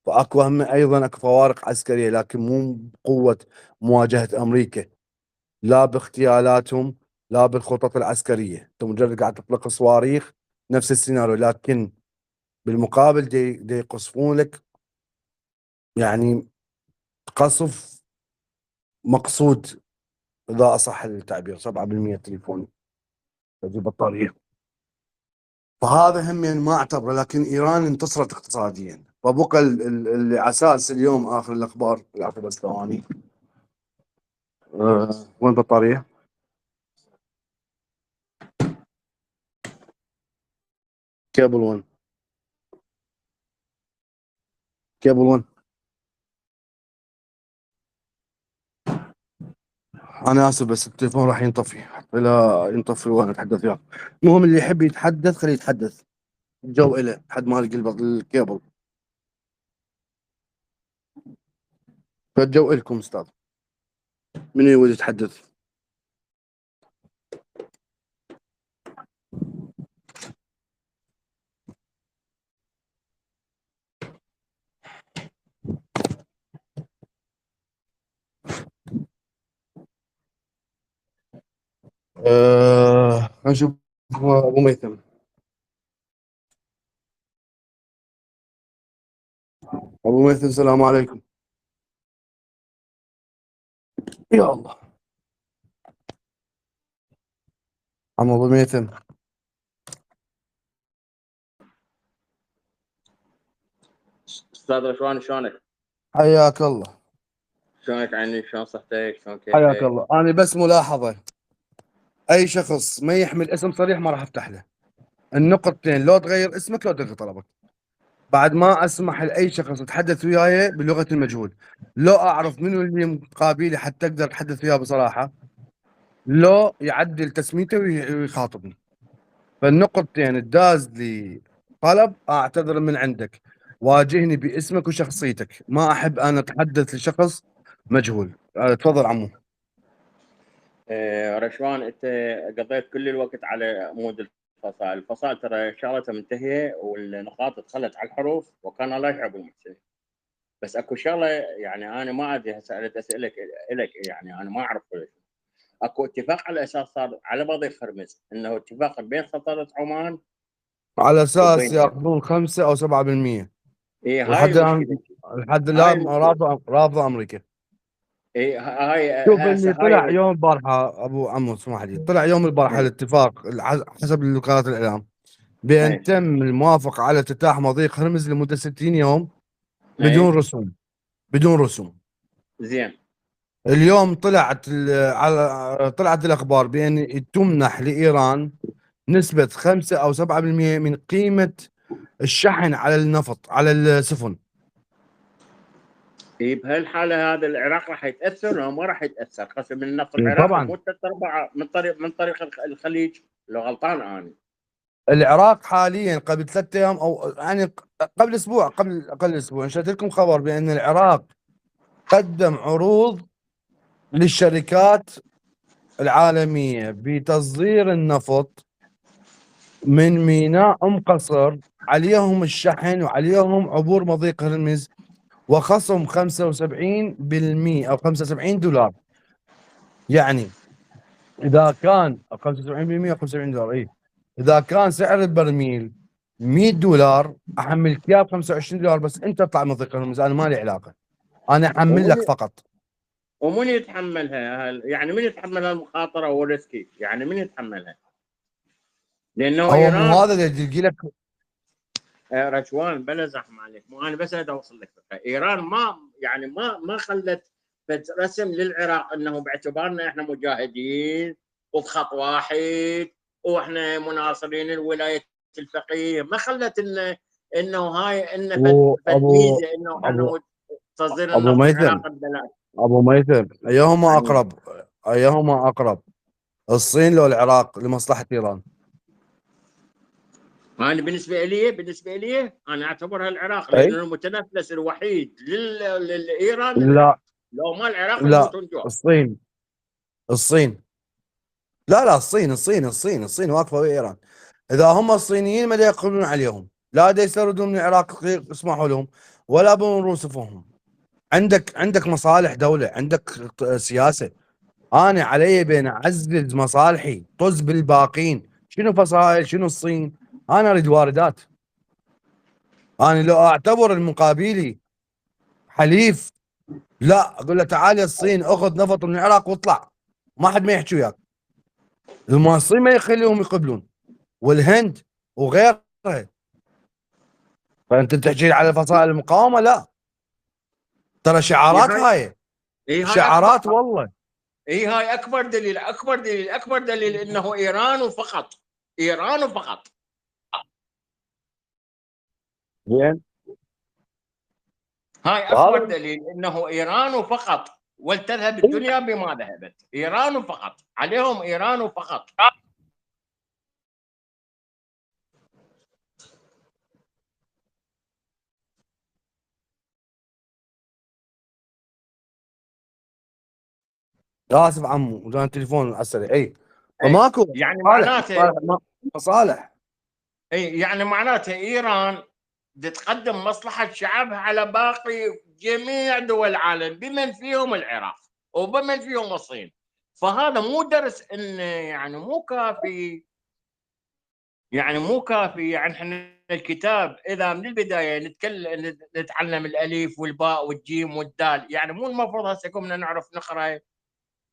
فاكو هم ايضا اكو فوارق عسكريه، لكن مو بقوه مواجهه امريكا، لا باغتيالاتهم، لا بالخطط العسكريه. انت مجرد قاعد تطلق صواريخ، نفس السيناريو، لكن بالمقابل دي يقصفون لك، يعني قصف مقصود اذا اصح التعبير، 7% تليفون في بطاريه. فهذا هم يعني ما اعتبره، لكن ايران انتصرت اقتصاديا. فبقى اللي على اساس اليوم اخر الاخبار، العفو بس ثواني. وين البطاريه؟ كيبل 1، كيبل 1. انا اسف بس التليفون راح ينطفي حتى لا ينطفي وانا اتحدث وياك. المهم اللي يحب يتحدث خليه يتحدث، الجو إله حد ما يلقى الكيبل، فالجو إلكم استاذ. من يريد يتحدث؟ نشوف ابو ميثم. ابو ميثم السلام عليكم. يا الله. عم ابو ميثم استاذ رشوان شلونك؟ حياك الله. شلونك عني؟ شلون صحتك؟ شلون حياك كيفك؟ الله. انا بس ملاحظه، اي شخص ما يحمل اسم صريح ما راح افتح له. النقطتين لو تغير اسمك لو تلغي طلبك. بعد ما اسمح لاي شخص يتحدث وياي بلغه المجهول، لو اعرف منو اللي مقابلي حتى اقدر اتحدث وياه بصراحه، لو يعدل تسميته ويخاطبني. فالنقطتين الداز لي طلب اعتذر من عندك، واجهني باسمك وشخصيتك، ما احب انا اتحدث لشخص مجهول. تفضل عمو. رشوان انت قضيت كل الوقت على مود الفصائل، الفصائل ترى شغلتها منتهيه والنقاط اتخلت على الحروف وكان الله يحب المحسنين. بس اكو شغله يعني انا ما ادري سالت اسالك لك، يعني انا ما اعرف كل شيء. اكو اتفاق على اساس صار على مضيق هرمز انه اتفاق بين سلطنه عمان على اساس وبين ياخذون 5 او 7%، هاي ولحد الان المشكله. لحد هاي الان المشكله. رافضه امريكا. هاي شوف هسه اللي هاي طلع يوم البارحه ابو عمو اسمح لي، طلع يوم البارحه هاي الاتفاق حسب وكالات الاعلام بان هاي تم الموافقه على افتتاح مضيق هرمز لمده 60 يوم بدون هاي رسوم، بدون رسوم. زين. اليوم طلعت الاخبار بان تمنح لايران نسبه 5 او 7% من قيمه الشحن على النفط على السفن. بهالحاله هذا العراق راح يتاثر ولا ما راح يتاثر؟ قسم من النفط العراقي طبعا مو ثلاث ارباع من طريق الخليج، لو غلطان انا. العراق حاليا قبل 3 ايام او يعني قبل اسبوع، قبل اقل اسبوع، نشرت لكم خبر بان العراق قدم عروض للشركات العالميه بتصدير النفط من ميناء قصر عليهم الشحن وعليهم عبور مضيق هرمز وخصم 75% او 75 دولار. يعني اذا كان 75% او 75 دولار، اي اذا كان سعر البرميل 100 دولار احملك اياه ب 25 دولار بس انت اطلع مضيق هرمز، انا ما لي علاقه، انا احمل لك فقط. ومن يتحملها؟ يعني من يتحمل المخاطره والريسكي؟ يعني من يتحملها؟ لانه هو مو ايران هذا اللي يلقي لك. رشوان بلا زحمه عليك، مو انا بس اوصل لك فكره. ايران ما خلت رسم للعراق انه باعتبارنا احنا مجاهدين وبخط واحد واحنا مناصرين الولايه الفقيه، ما خلت انه هاي انه فد ابو ميزه انه ابو احنا تصدير ابو النفط ميثم العراق ببلاش. ابو ميثم ايهما يعني اقرب؟ ايهما اقرب، الصين لو العراق لمصلحه ايران؟ انا بالنسبه لي انا اعتبرها العراق، اي لانه المتنفس الوحيد لايران لا العراق. لو ما العراق لا يموتون جوع. الصين. الصين لا الصين واقفه ويا ايران. اذا هم الصينيين ما دا يقولون عليهم، لا دا يستوردون من العراق يسمحوا لهم، ولا بمرون سفنهم. عندك مصالح دوله، عندك سياسه. انا علي بين اعزز مصالحي طز بالباقين. شنو فصائل؟ شنو الصين؟ انا اريد واردات. انا لو اعتبر المقابلي حليف، لا اقول له تعال يا الصين اخذ نفط من العراق واطلع، ما حد ما يحكي وياك. الصين ما يخليهم يقبلون، والهند وغيرها. فانت تحكي على فصائل المقاومه؟ لا، ترى هي شعارات هاي هاي، هي هاي اكبر شعارات والله. هي هاي اكبر دليل انه ايران فقط. ايران فقط. زين. هاي اكبر هذا دليل انه ايران فقط، ولتذهب الدنيا بما ذهبت. ايران فقط، عليهم ايران فقط. اسف عمو، كان تليفون على السريع. اي اي فماكو يعني مصالح معناته مصالح. يعني معناته ايران تقدم مصلحه شعبها على باقي جميع دول العالم بمن فيهم العراق وبمن فيهم الصين. فهذا مو درس انه يعني مو كافي. يعني احنا الكتاب اذا من البدايه نتعلم الالف والباء والجيم والدال، يعني مو المفروض هسه كنا نعرف نقرا؟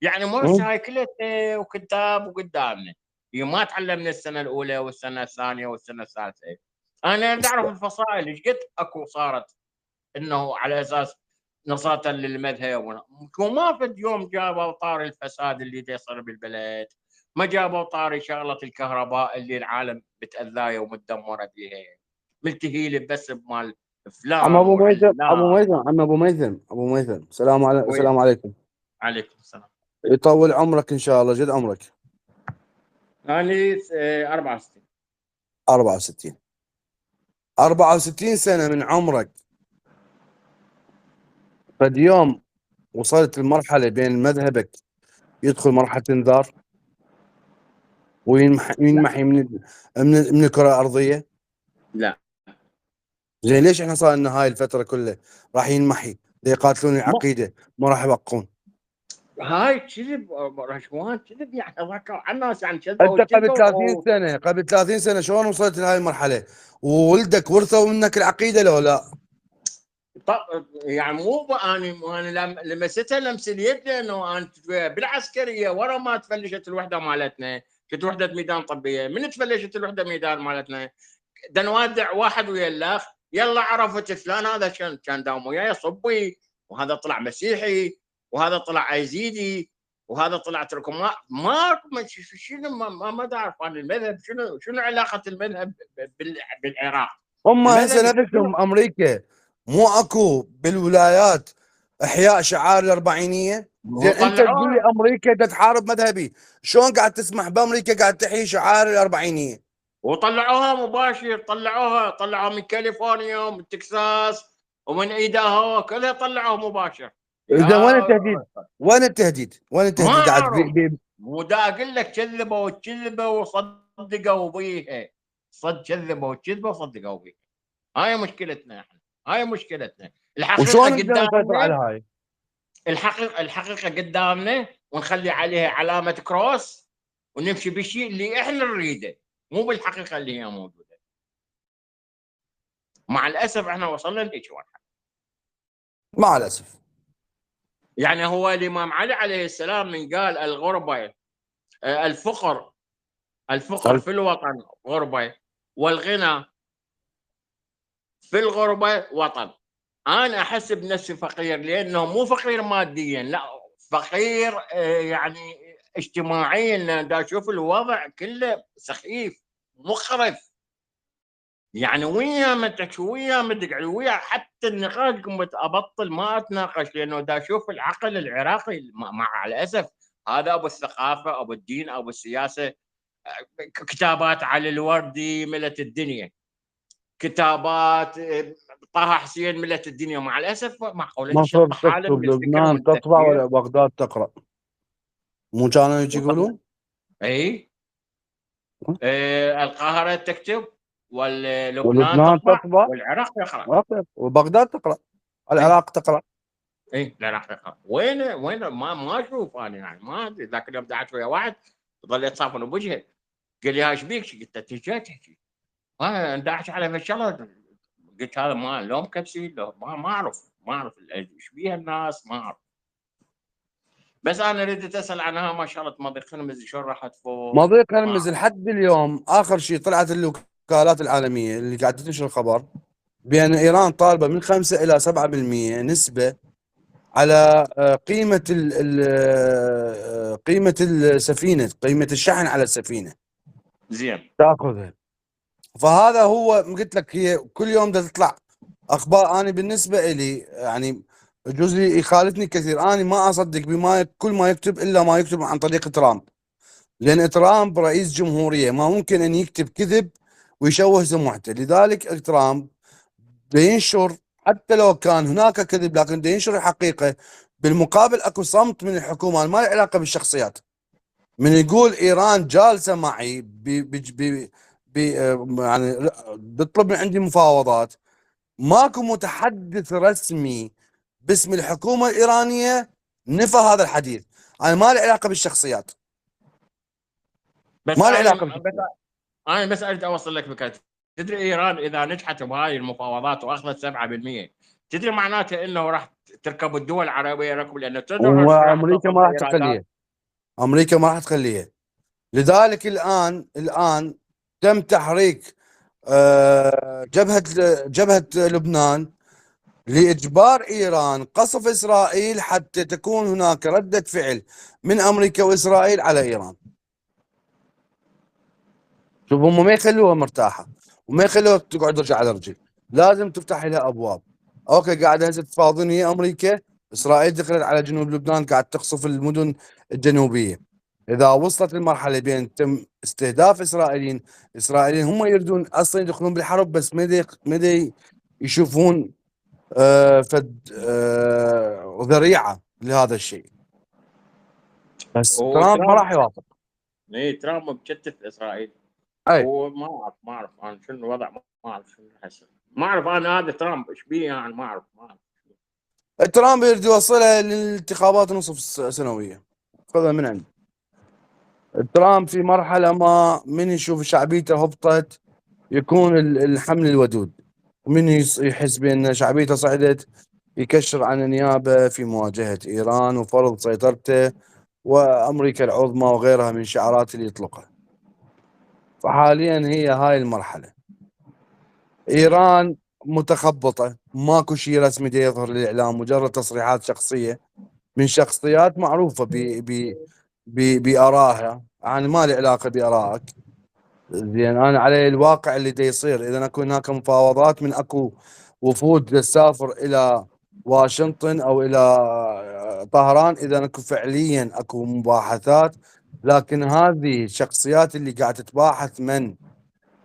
يعني مو هسه هاي كلها وكتاب وقدامنا. ما تعلمنا السنه الاولى والسنه الثانيه والسنه الثالثه. انا نعرف الفصائل ايش قد اكو صارت انه على اساس نصرة للمذهب. وما فد يوم جابوا طار الفساد اللي يصير بالبلد، ما جابوا طاري شغله الكهرباء اللي العالم متاذايه ومتدمره بيها، ملتهي بس بمال عم فلان ابو ميثم ابو وعلان. ميثم عم ابو ميثم السلام عليكم. وعليكم السلام. يطول عمرك ان شاء الله، جد عمرك. انا 64. 64. 64 سنه من عمرك، فد يوم وصلت المرحله بين مذهبك يدخل مرحله انذار لا وينمحي من الكره الارضيه. لا زين ليش احنا صار لنا هاي الفتره كلها راح ينمحي؟ يقاتلون ما العقيده، ما راح يبقون. هاي كذب رشوان، كذب. يعني ذكر عن الناس يعني انت كذبوا كذبوا. قبل 30 سنه شلون وصلت لهاي المرحله؟ وولدك ورثوا منك العقيده لو لا؟ يعني مو انا لمستها لمس اليد، لانه انا بالعسكريه ورا ما تفلشت الوحده مالتنا، كنت وحده ميدان طبيه. من تفلشت الوحده ميدان مالتنا نودع واحد ويا الاخ، يلا عرفت فلان هذا كان داوم وياي صبي، وهذا طلع مسيحي، وهذا طلع ايزيدي، وهذا طلع تركم. شنو ما اعرف عن المذهب. شنو علاقه المذهب بالعراق؟ هم هسه المذهب نفسهم امريكا، مو اكو بالولايات احياء شعار الاربعينيه؟ زين انت تقول لي وطلعوها امريكا تحارب مذهبي، شلون قاعد تسمح بامريكا قاعد تحيي شعار الاربعينيه؟ وطلعوها مباشر. طلعوها من كاليفورنيا ومن تكساس ومن ايداهو كلها طلعوها مباشر. زين وين يا التهديد؟ وين التهديد؟ وين ما التهديد؟ اعرف، مو دا اقول لك كذبوا وصدقوا بيها. صد كذبوا وكذبوا وصدقوا بك. هاي مشكلتنا احنا، هاي مشكلتنا. الحقيقه وشلون نقدر نسيطر على قدامنا، هاي؟ الحقيقه قدامنا، ونخلي عليها علامه كروس ونمشي بالشيء اللي احنا نريده، مو بالحقيقه اللي هي موجوده. مع الاسف احنا وصلنا لهيك مرحله. مع الاسف. يعني هو الامام علي عليه السلام من قال الغربه، الفقر في الوطن غربه، والغنى في الغربه وطن. انا احس بنفسي فقير، لانه مو فقير ماديا، لا، فقير يعني اجتماعيا، لأن دا اشوف الوضع كله سخيف مخرف. يعني ويا ما تحكي ويا ما تقعد ويا حتى النقاش قمت ابطل ما اتناقش، لانه دا اشوف العقل العراقي مع الاسف، هذا ابو الثقافه، ابو الدين، ابو السياسه. كتابات علي الوردي ملت الدنيا، كتابات طه حسين ملت الدنيا. مع الاسف معقوله مصر تشطح عالم تكتب، للفكر لبنان تطبع، والتفكير. ولا بغداد تقرا؟ مو كانوا يجي يقولون؟ اي القاهره تكتب، ولبنان ولبنان تطبع، تطبع، والعراق يقرا. وبغداد تقرا، اي العراق تقرا. اي العراق يقرا. وين ما اشوف انا، يعني ما ادري. ذاك اليوم قعدت ويا واحد ظل يتصافن بوجهه، قال لي ايش بيك؟ قلت له انت جاي تحكي؟ انا داعش على الشغله. قلت هذا ما لو مكبسي، لو ما اعرف ايش بيها الناس، ما اعرف. بس انا ردت اسال عنها، ما شاء الله مضيق هرمز شلون راح تفوز. مضيق ما هرمز لحد اليوم اخر شيء طلعت الوكالات العالميه اللي قاعده تنشر الخبر بان ايران طالبه من 5 الى 7% نسبه على قيمه السفينه، قيمه الشحن على السفينه زين. تاخذها. فهذا هو قلت لك، هي كل يوم بدها تطلع اخبار. انا بالنسبه لي يعني جزء يخالفني كثير، انا ما اصدق كل ما يكتب الا ما يكتب عن طريق ترامب، لان ترامب رئيس جمهوريه ما ممكن ان يكتب كذب ويشوه سمعته. لذلك ترامب بينشر حتى لو كان هناك كذب، لكن بينشر الحقيقه. بالمقابل اكو صمت من الحكومه ما له علاقه بالشخصيات. من يقول ايران جالسه معي يعني بيطلب من عندي مفاوضات، ماكو متحدث رسمي باسم الحكومه الايرانيه نفى هذا الحديث. انا ما له علاقه بالشخصيات، بس ما له انا علاقه بس بالشخصيات. انا بس اريد اوصل لك فكره. تدري ايران اذا نجحت بهاي المفاوضات واخذت 7%، تدري معناته انه راح تركب الدول العربيه ركب، لانه تدري شو راح وامريكا توصل ما راح بايرادات. تخليها، امريكا ما راح تخليها. لذلك الان تم تحريك جبهه لبنان لاجبار ايران قصف اسرائيل حتى تكون هناك رده فعل من امريكا واسرائيل على ايران. شوف، هم ما يخلوها مرتاحه وما يخلوها تقعد رجع على رجل، لازم تفتح لها ابواب. اوكي، قاعده هسه تفاوضون هي امريكا، اسرائيل دخلت على جنوب لبنان قاعد تقصف المدن الجنوبيه. اذا وصلت المرحله بين تم استهداف اسرائيليين هم يريدون اصلا يدخلون بالحرب، بس ما يشوفون فد ذريعه لهذا الشيء. بس ترامب ما وترامب، راح يوافق. ترامب مكتف اسرائيل. اي، وما اعرف انا شنو الوضع، ما اعرف شنو راح يصير. ما اعرف انا هذا ترامب ايش بيه، يعني ما اعرف. ترامب يريد يوصلها للانتخابات نصف سنويه، خذها من عندي. ترامب في مرحله ما من يشوف شعبيته هبطت يكون الحمل الودود، ومن يحس بان شعبيته صعدت يكشر عن النيابه في مواجهه ايران وفرض سيطرته وامريكا العظمى وغيرها من شعارات اللي يطلقها. فحاليا هي هاي المرحله. ايران متخبطه، ماكو شيء رسمي دا يظهر للاعلام، مجرد تصريحات شخصيه من شخصيات معروفه بارائها. انا ما لي علاقه بارائك. زين، انا علي الواقع اللي دا يصير. اذا اكو هناك مفاوضات من اكو وفود تسافر الى واشنطن او الى طهران، اذا اكو فعليا اكو مباحثات. لكن هذه الشخصيات اللي قاعد تتباحث انا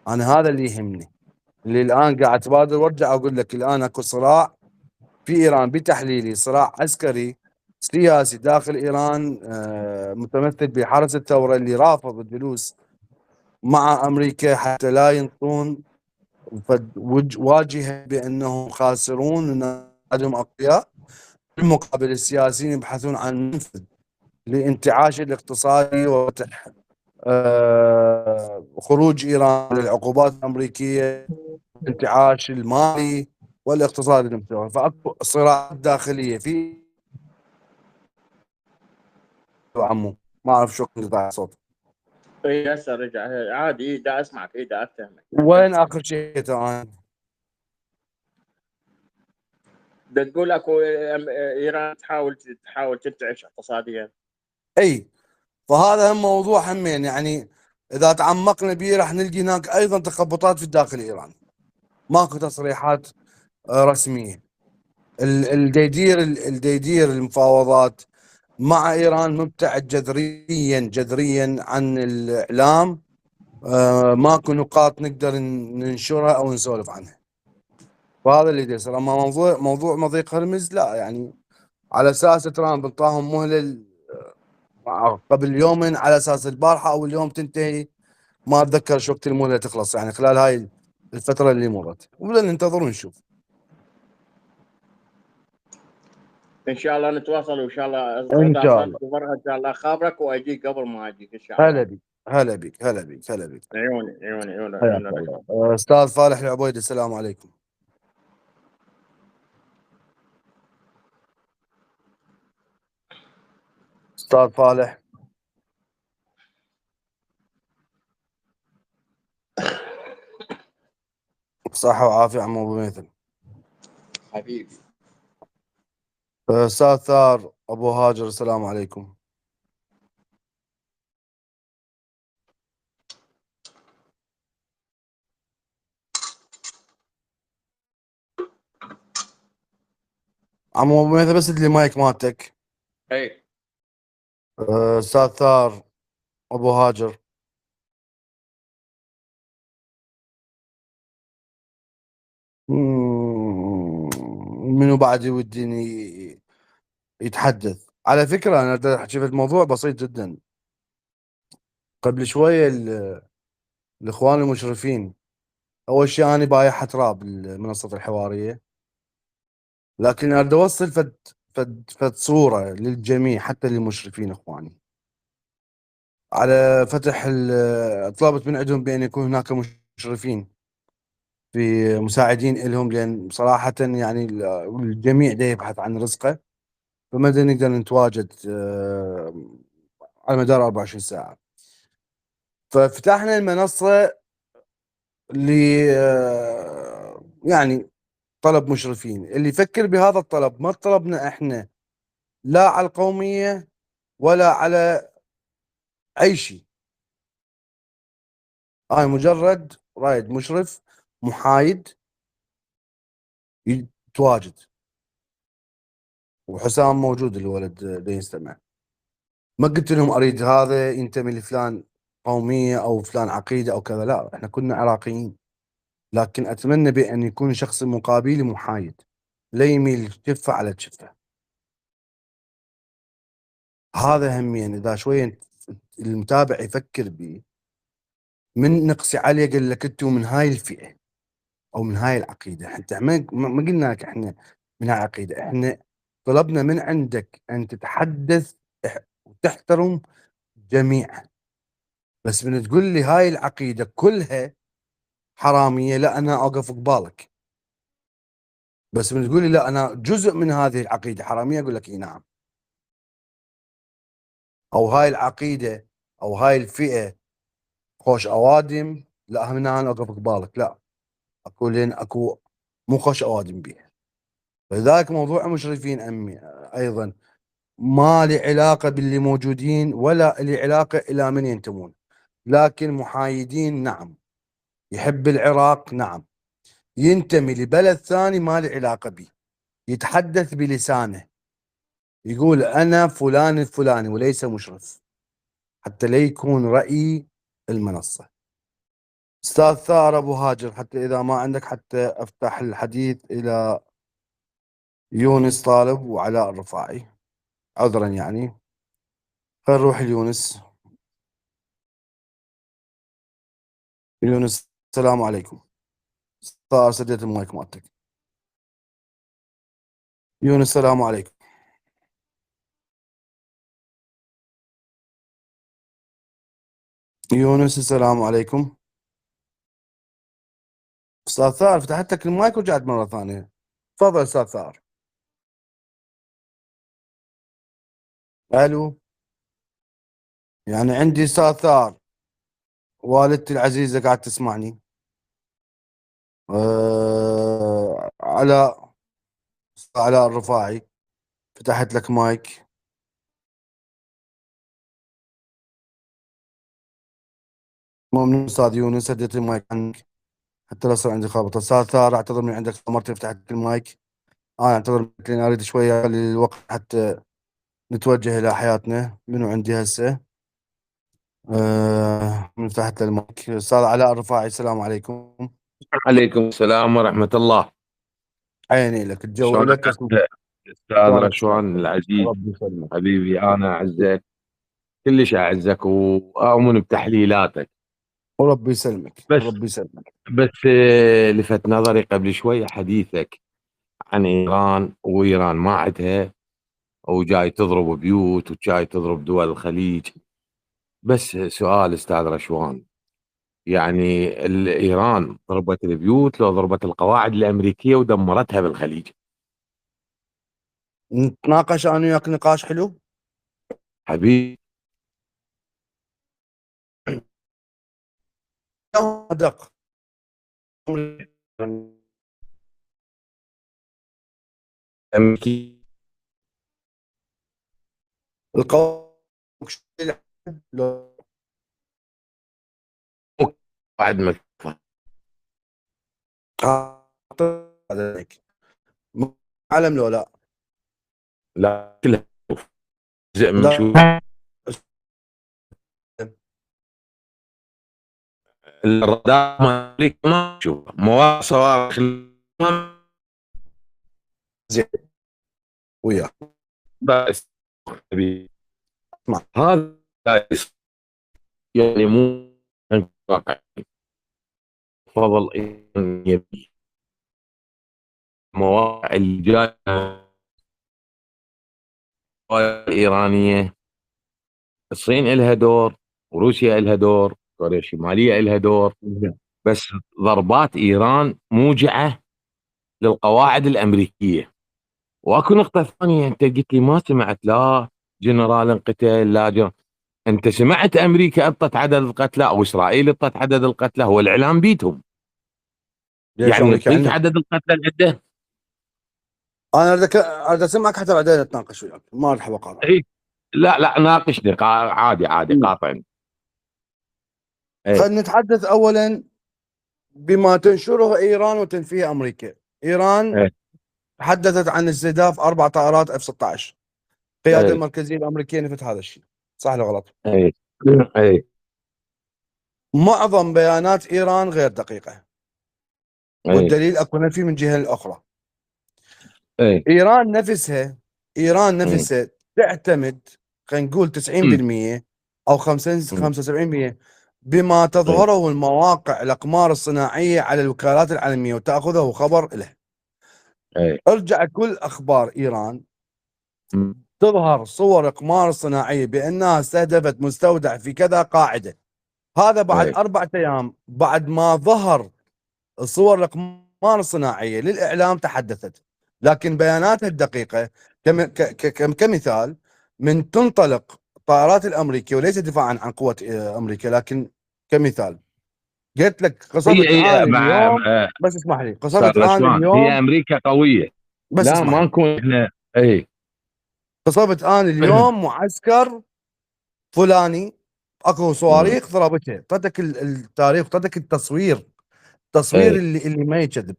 هذا اللي يهمني. اللي الان قاعد تبادر وارجع اقول لك، الان اكو صراع في ايران بتحليلي، صراع عسكري سياسي داخل ايران متمثل بحرس الثوره اللي رافض الجلوس مع أمريكا حتى لا ينطون واجهة بأنهم خاسرون وأن عندهم أقوياء. بالمقابل السياسيين يبحثون عن منفذ لانتعاش الاقتصادي وفتح خروج إيران من العقوبات الأمريكية، الانتعاش المالي والاقتصادي المستمر. فأكو صراعات داخلية في عمو. ما أعرف شو قطع الصوت. اي هسه رجع عادي، دا اسمعك، دا افتهمك. وين آخر شيء الآن؟ دا تقول اكو ايران تحاول تنتعش اقتصاديا. أي، فهذا هم موضوع همين، يعني إذا تعمقنا به راح نلقي هناك أيضا تخبطات في الداخل الإيراني. ماكو تصريحات رسمية. الديدير المفاوضات مع إيران مبتعد جذريا عن الإعلام. ماكو نقاط نقدر ننشرها أو نسولف عنها. وهذا اللي يصير. أما موضوع مضيق هرمز لا، يعني على أساس ترامب انطاهم مهلة قبل يومين، على أساس البارحة أو اليوم تنتهي. ما أتذكر شو وقت المهلة تخلص، يعني خلال هاي الفترة اللي مرت، وبدنا ننتظر ونشوف. ان شاء الله نتواصل، وان شاء الله إن اذا شاء صار الله. برا ان شاء الله اخابرك واجيك قبل ما اجيك ان شاء هلا الله. بك، هلا بك، هلا بك، هلا بك. عيوني عيوني عيوني حياك عيوني الله. الرجل. أستاذ صالح العبيد، السلام عليكم. أستاذ صالح. بصحة وعافية عمو أبو ميثم. حبيبي. أستاذ ثار أبو هاجر، السلام عليكم. عمو أبو ميثم بس ادلي مايك مالتك. اي أستاذ ثار أبو هاجر. منو بعد يوديني يتحدث؟ على فكرة أنا بدي أحكي في الموضوع بسيط جدا. قبل شوية الإخوان المشرفين، أول شيء أنا بايع تراب المنصة الحوارية، لكن أريد أوصل فد صورة للجميع حتى للمشرفين إخواني، على فتح طلبت من عندهم بأن يكون هناك مشرفين في مساعدين لهم، لأن صراحة يعني الجميع دا يبحث عن رزقه، فما دا نقدر نتواجد على مدار 24 ساعة. ففتحنا المنصة ل يعني طلب مشرفين. اللي يفكر بهذا الطلب، ما طلبنا احنا لا على القومية ولا على أي شيء. أنا مجرد رايد مشرف محايد يتواجد، وحسام موجود الولد دا يستمع. ما قلت لهم اريد هذا ينتمي لفلان قوميه او فلان عقيده او كذا، لا، احنا كنا عراقيين، لكن اتمنى بان يكون شخص مقابلي محايد، لا يميل كفه على كفه. هذا همين اذا شويه المتابع يفكر به. من نقصي عليه قال لك انتم من هاي الفئه او من هاي العقيده، حتى ما قلنا لك احنا من هاي العقيده. احنا طلبنا من عندك ان تتحدث وتحترم جميعا. بس من تقول لي هاي العقيده كلها حراميه، لا انا اوقف قبالك. بس من تقول لي لا انا جزء من هذه العقيده حراميه، اقول لك اي نعم. او هاي العقيده او هاي الفئه خوش اوادم، لا هنا انا اوقف قبالك، لا، اكو لين اكو مو خوش اوادم بيها. فلذلك موضوع المشرفين امي ايضا ما له علاقه باللي موجودين ولا له علاقه الى من ينتمون، لكن محايدين نعم. يحب العراق نعم، ينتمي لبلد ثاني ما له علاقه به، يتحدث بلسانه، يقول انا فلان الفلاني وليس مشرف، حتى لا يكون رأي المنصة. استاذ ثار ابو هاجر، حتى اذا ما عندك حتى افتح الحديث الى يونس طالب وعلاء الرفاعي، عذرا يعني. خل نروح ليونس. يونس السلام عليكم. صار سديت المايك مالتك. يونس السلام عليكم. يونس السلام عليكم. استاذ ثار فتحت لك المايك ورجعت مره ثانيه. تفضل استاذ ثار. الو. يعني عندي استاذ ثار والدتي العزيزه قاعد تسمعني. علاء، علاء الرفاعي، فتحت لك مايك. ممنون استاذ يونس، هديت المايك عنك حتى لا يصير عندي خربطه. استاذ ثار اعتذر من عندك مرتين فتحت لك المايك. انا اعتذر منك لان اريد شويه اخلي الوقت حتى نتوجه الى حياتنا. منو عندي هسه؟ من فتحت له المايك. استاذ علاء الرفاعي السلام عليكم. عليكم السلام ورحمة الله. عيني لك، الجو شلونك لك. أستاذ شلونك رشوان العزيز؟ ربي يسلمك. حبيبي أنا أعزك، كلش أعزك وأؤمن بتحليلاتك. وربي يسلمك بس ربي يسلمك. لفت نظري قبل شوية حديثك عن إيران، وإيران ما عندها وجاي تضرب بيوت وجاي تضرب دول الخليج. بس سؤال أستاذ رشوان، يعني إيران ضربت البيوت لو ضربت القواعد الأمريكية ودمرتها بالخليج؟ نتناقش انا وياك نقاش حلو. حبيبي دق أمريكي القواعد لو قاعد مكفى. عليك عالم لو لا لا كلها جزء من شو لا الرادار مالك ما شوف مواقع صواريخ زين وياك. بس اسمع. هذا لا يصير. يعني مو واقع. فضل يبي مواقع الجايه الايرانيه. الصين لها دور وروسيا لها دور، كوريا الشماليه لها دور، بس ضربات ايران موجعه للقواعد الامريكيه. واكو نقطه ثانيه، انت قلت لي ما سمعت لا جنرال انقتل لا جنرال. انت سمعت امريكا اطت عدد القتلى او اسرائيل اطت عدد القتلى؟ هو الاعلام بيتهم ليش يعني امريكا يعطيك عندنا؟ عدد القتلى العده. انا اريد اسمعك حتى بعدين نتناقش وياك، ما راح بقاطعك. إيه. لا ناقشني عادي قاطعني. اي خلينا نتحدث اولا بما تنشره ايران وتنفيه امريكا. ايران اي تحدثت عن استهداف 4 طائرات F-16. القياده اي المركزيه الامريكيه نفت هذا الشيء، صح ولا غلط؟ اي اي معظم بيانات ايران غير دقيقه، اي والدليل اكو نفي من جهه الاخرى. اي ايران نفسها ايران أمم. نفسها تعتمد، خلينا نقول 90% او 75% بما اي تظهره المواقع الاقمار الصناعيه على الوكالات العالميه وتاخذه خبر له. اي ارجع كل اخبار ايران أمم. تظهر صور اقمار صناعيه بانها استهدفت مستودع في كذا قاعده. هذا بعد اي 4 ايام بعد ما ظهر الصور الاقمار الصناعيه للاعلام تحدثت. لكن بياناتها الدقيقه كمثال، من تنطلق الطائرات الامريكيه، وليس دفاعا عن قوه امريكا، لكن كمثال قلت لك قصفت هي انا اليوم. بس اسمح لي، قصفت صار انا شلون هي اليوم. امريكا قويه. بس لا اسمح ما لي، نكون احنا. اي قصفت انا اليوم معسكر فلاني، اكو أمم. صواريخ ضربتها. اعطيتك التاريخ، اعطيتك التصوير اي اللي ما يكذب.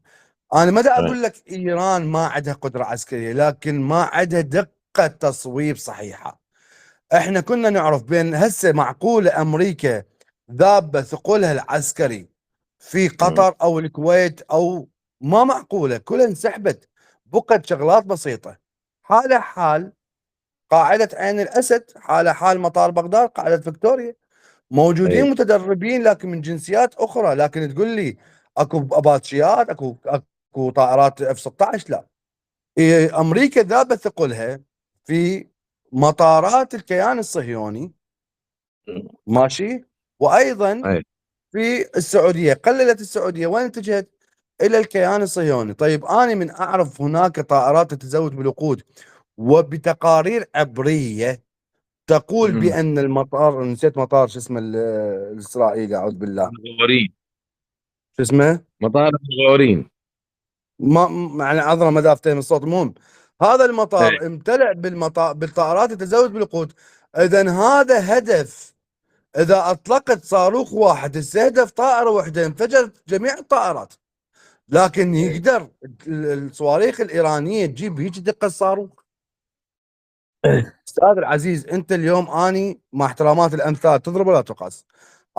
انا ما دا اي اقول لك ايران ما عندها قدره عسكريه، لكن ما عندها دقه تصويب صحيحه. احنا كنا نعرف بين هسه معقوله امريكا ذابه ثقلها العسكري في أمم. قطر او الكويت، او ما معقوله، كلها انسحبت. بقت شغلات بسيطه. حاله حال قاعده عين الاسد، حاله حال مطار بغداد، قاعده فيكتوريا. موجودين إيه. متدربين لكن من جنسيات اخرى، لكن تقول لي اكو اباتشيات، اكو طائرات اف 16، لا. امريكا ذابت ثقلها في مطارات الكيان الصهيوني، ماشي، وايضا إيه. في السعوديه. قللت السعوديه، وين اتجهت؟ الى الكيان الصهيوني. طيب انا من اعرف هناك طائرات تتزود بالوقود وبتقارير عبريه تقول بان المطار، نسيت مطار شو اسمه الاسرائيلي، اعوذ بالله، الغورين. شو اسمه، مطار الغورين. ما يعني عذرا مدافتين من الصوت. المهم هذا إيه. المطار امتلأ بالطائرات تتزود بالوقود. اذا هذا هدف. اذا اطلقت صاروخ واحد استهدف طائره واحده انفجرت جميع الطائرات. لكن إيه. يقدر الصواريخ الايرانيه تجيب هيك دقه الصاروخ. استاذ العزيز، انت اليوم اني مع احترامات الامثال تضرب ولا تقاس.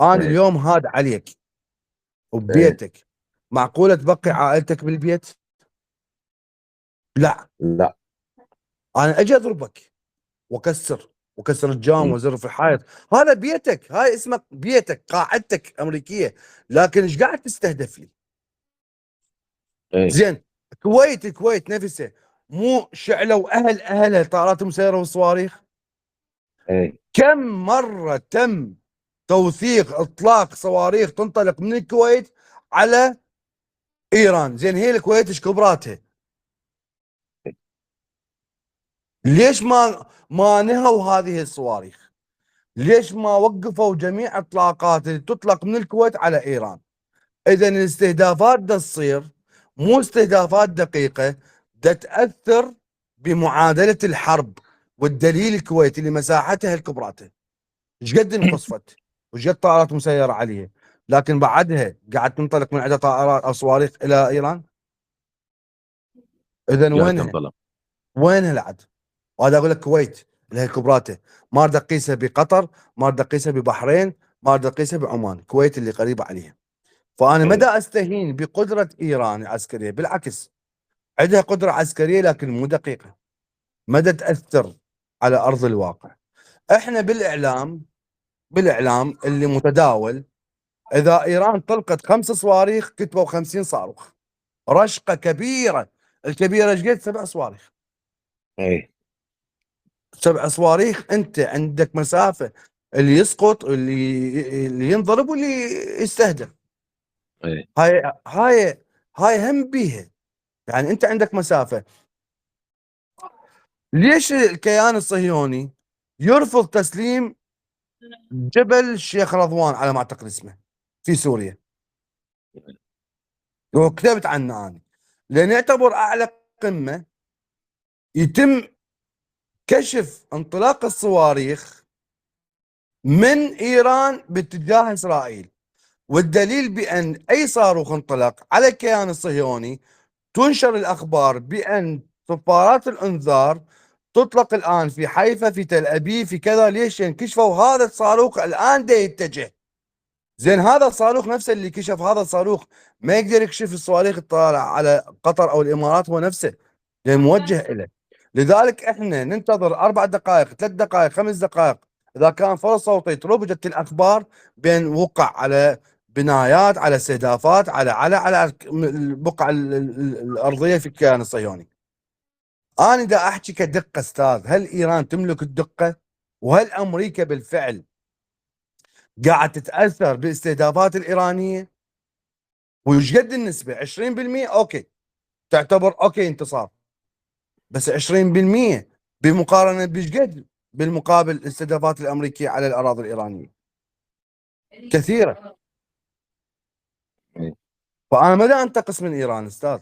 انا إيه. اليوم هاد عليك إيه. وببيتك، معقوله تبقي عائلتك بالبيت؟ لا. لا. انا اجي اضربك وكسر الجام وازر في الحائط. هذا بيتك، هاي اسمك بيتك، قاعدتك امريكيه، لكن ايش قاعد تستهدف لي؟ إيه. زين، الكويت نفسها مو شعلوا اهلها طائرات مسيره والصواريخ؟ إيه. كم مره تم توثيق اطلاق صواريخ تنطلق من الكويت على ايران؟ زين، هي الكويت ايش كبراتها؟ ليش ما نهوا هذه الصواريخ؟ ليش ما وقفوا جميع اطلاقات اللي تطلق من الكويت على ايران؟ اذا الاستهدافات دا تصير مو استهدافات دقيقه، دا تاثر بمعادله الحرب. والدليل الكويت اللي مساحتها الكبراتها ايش قد انقصفت وش قد طائرات مسيره عليها، لكن بعدها قاعد تنطلق من عده طائرات او صواريخ الى ايران. اذا قاعد وينها؟ تنطلق. وينها العد؟ وهذا اقول لك كويت اللي هي كبراته، ما اريد اقيسها بقطر، ما اريد اقيسها ببحرين، ما اريد اقيسها بعمان، كويت اللي قريبه عليها. فانا إيه. مدى استهين بقدره ايران العسكريه، بالعكس عندها قدره عسكريه لكن مو دقيقه، مدى تاثر على ارض الواقع. احنا بالاعلام اللي متداول، اذا ايران طلقت 5 صواريخ كتبوا 50 صاروخ، رشقه كبيره. الكبيره ايش قد؟ 7 صواريخ. إيه. 7 صواريخ، انت عندك مسافه اللي يسقط اللي ينضرب واللي يستهدف. إيه. هاي هم بيها، يعني انت عندك مسافه. ليش الكيان الصهيوني يرفض تسليم جبل الشيخ رضوان على ما اعتقد اسمه في سوريا؟ وكتبت عنه انا، لان يعتبر اعلى قمه يتم كشف انطلاق الصواريخ من ايران باتجاه اسرائيل. والدليل بان اي صاروخ انطلق على الكيان الصهيوني تنشر الاخبار بان طفارات الانذار تطلق الان في حيفا، في تل ابيب، في كذا. ليش؟ يعني كشفوا هذا الصاروخ الان دا يتجه. زين، هذا الصاروخ نفسه اللي كشف هذا الصاروخ ما يقدر يكشف الصواريخ الطالعه على قطر او الامارات، هو نفسه لان موجه له. لذلك احنا ننتظر 4 دقائق، 3 دقائق، 5 دقائق، اذا كان فرص صوتي تروجت الاخبار بين وقع على بنايات، على استهدافات، على البقعه الارضيه في الكيان الصهيوني. انا دا احكي كدقه استاذ، هل ايران تملك الدقه؟ وهل امريكا بالفعل قاعد تتاثر بالاستهدافات الايرانيه؟ وش قد النسبه؟ 20%؟ اوكي، تعتبر اوكي انتصار، بس 20% بمقارنه بش قد بالمقابل الاستهدافات الامريكيه على الاراضي الايرانيه؟ كثيره. إيه. فانا ما دا انتقص من ايران استاذ،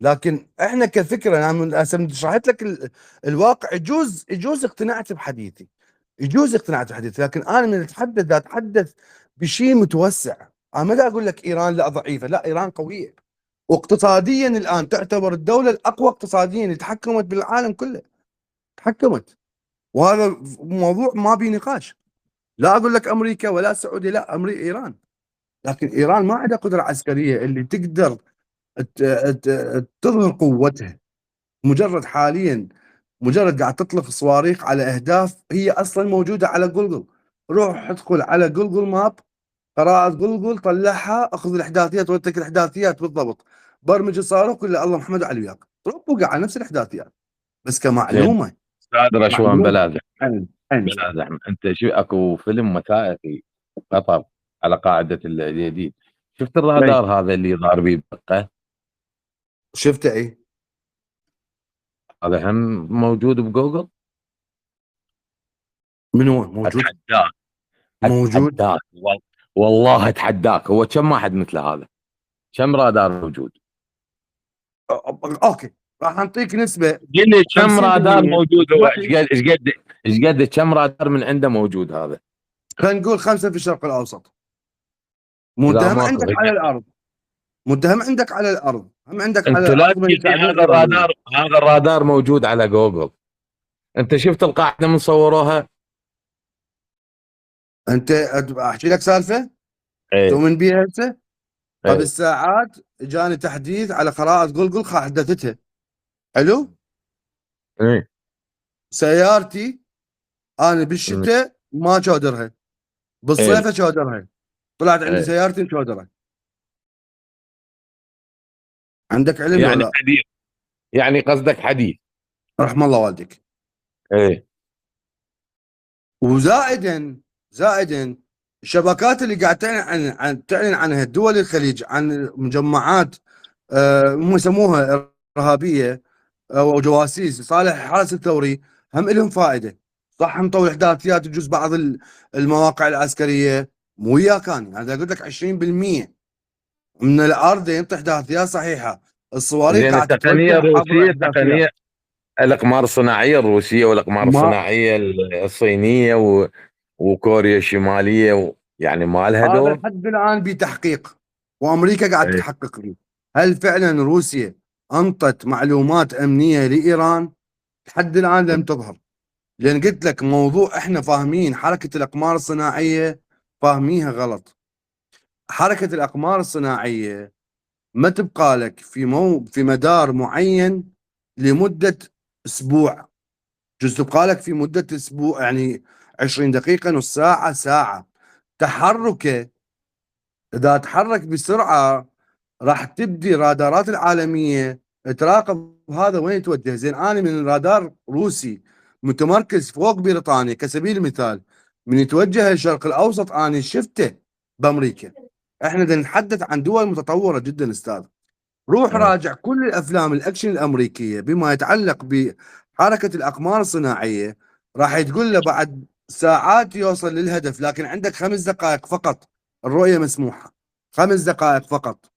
لكن احنا كفكره، انا شرحت لك الواقع. يجوز اقتنعت بحديثي، لكن انا من اتحدث بشيء متوسع. انا ما دا اقول لك ايران لا ضعيفه، لا، ايران قويه، واقتصاديا الان تعتبر الدوله الاقوى اقتصاديا اللي تحكمت بالعالم كله، تحكمت. وهذا موضوع ما بيه نقاش. لا اقول لك امريكا ولا السعوديه، لا، ايران. لكن ايران ما عندها قدره عسكريه اللي تقدر تظهر قوتها. حاليا مجرد قاعد تطلق صواريخ على اهداف هي اصلا موجوده على جوجل، روح ادخل على جوجل ماب، قراءة جوجل، طلعها، اخذ الاحداثيات وانتك الاحداثيات بالضبط، برمج الصاروخ كله الله محمد علي وياك، طبق على نفس الاحداثيات بس زين كمعلومه. استاذ رشوان معلومه. بلا عن عن زحمه، انت شو اكو فيلم وثائقي قطر على قاعده الجديد، شفت أي. الرادار هذا اللي ضار بيه بدقه؟ شفته اي. هذا هم موجود بجوجل. من هو موجود؟ اتحداك موجود. اتحداك والله اتحداك، هو كم واحد مثل هذا؟ كم رادار موجود؟ اوكي، راح نعطيك نسبه قل لي كم رادار 50%. موجود، هو ايش قد كم رادار من عنده موجود هذا؟ خلينا نقول 5 في الشرق الاوسط. لا مدهم ماكو عندك على غير. الارض، مدهم عندك على الارض، هم عندك على انت لا الارض من تجيب لي يساعدون هذا الايرانيين. الرادار موجود على جوجل. انت شفت القاعده من صوروها؟ انت احكي لك سالفه ايه تؤمن بيها هسه. قبل ايه ساعات جاني تحديث على قراءة جوجل حدثتها. حلو. ايه سيارتي انا إيه. بالشتاء ما شودرها، حلو. بالصيف شودرها، طلعت عندي ايه سيارتي مشودرة. عندك علم لو يعني لا؟ حديث، يعني قصدك حديث. رحم الله والديك. ايه وزائدا الشبكات اللي قاعد تعلن عنها دول الخليج عن مجمعات هم يسموها ارهابيه او جواسيس صالح الحرس الثوري، هم لهم فائده. صح مطول احداثيات يجوز بعض المواقع العسكريه، مو وياك انا قلت لك 20% من الارض ينطي احداثيات صحيحه، الصواريخ زين، قاعد التقنيه تتوجه عبر الروسيه، احداثيات. الاقمار الصناعيه الروسيه والاقمار ما الصناعيه الصينيه وكوريا الشماليه يعني ما لها هذا دور؟ لحد الان بتحقيق، وامريكا قاعد ايه تحقق لي هل فعلا روسيا انطت معلومات امنيه لايران. لحد الان لم تظهر، لان قلت لك موضوع احنا فاهمين حركه الاقمار الصناعيه، فاهميها غلط. حركه الاقمار الصناعيه ما تبقى لك في مدار معين لمده اسبوع، جزء تبقى لك في مده اسبوع، يعني 20 دقيقه، نص ساعه، ساعه. تحركه اذا تحرك بسرعه راح تبدي الرادارات العالميه تراقب هذا وين يتوجه. زين انا من رادار روسي متمركز فوق بريطانيا كسبيل المثال، من يتوجه للشرق الاوسط انا شفته بامريكا. احنا بدنا نتحدث عن دول متطوره جدا استاذ. روح ايه راجع كل الافلام الاكشن الامريكيه بما يتعلق بحركه الاقمار الصناعيه، راح تقول له بعد ساعات يوصل للهدف، لكن عندك 5 دقائق فقط الرؤيه مسموحه، 5 دقائق فقط.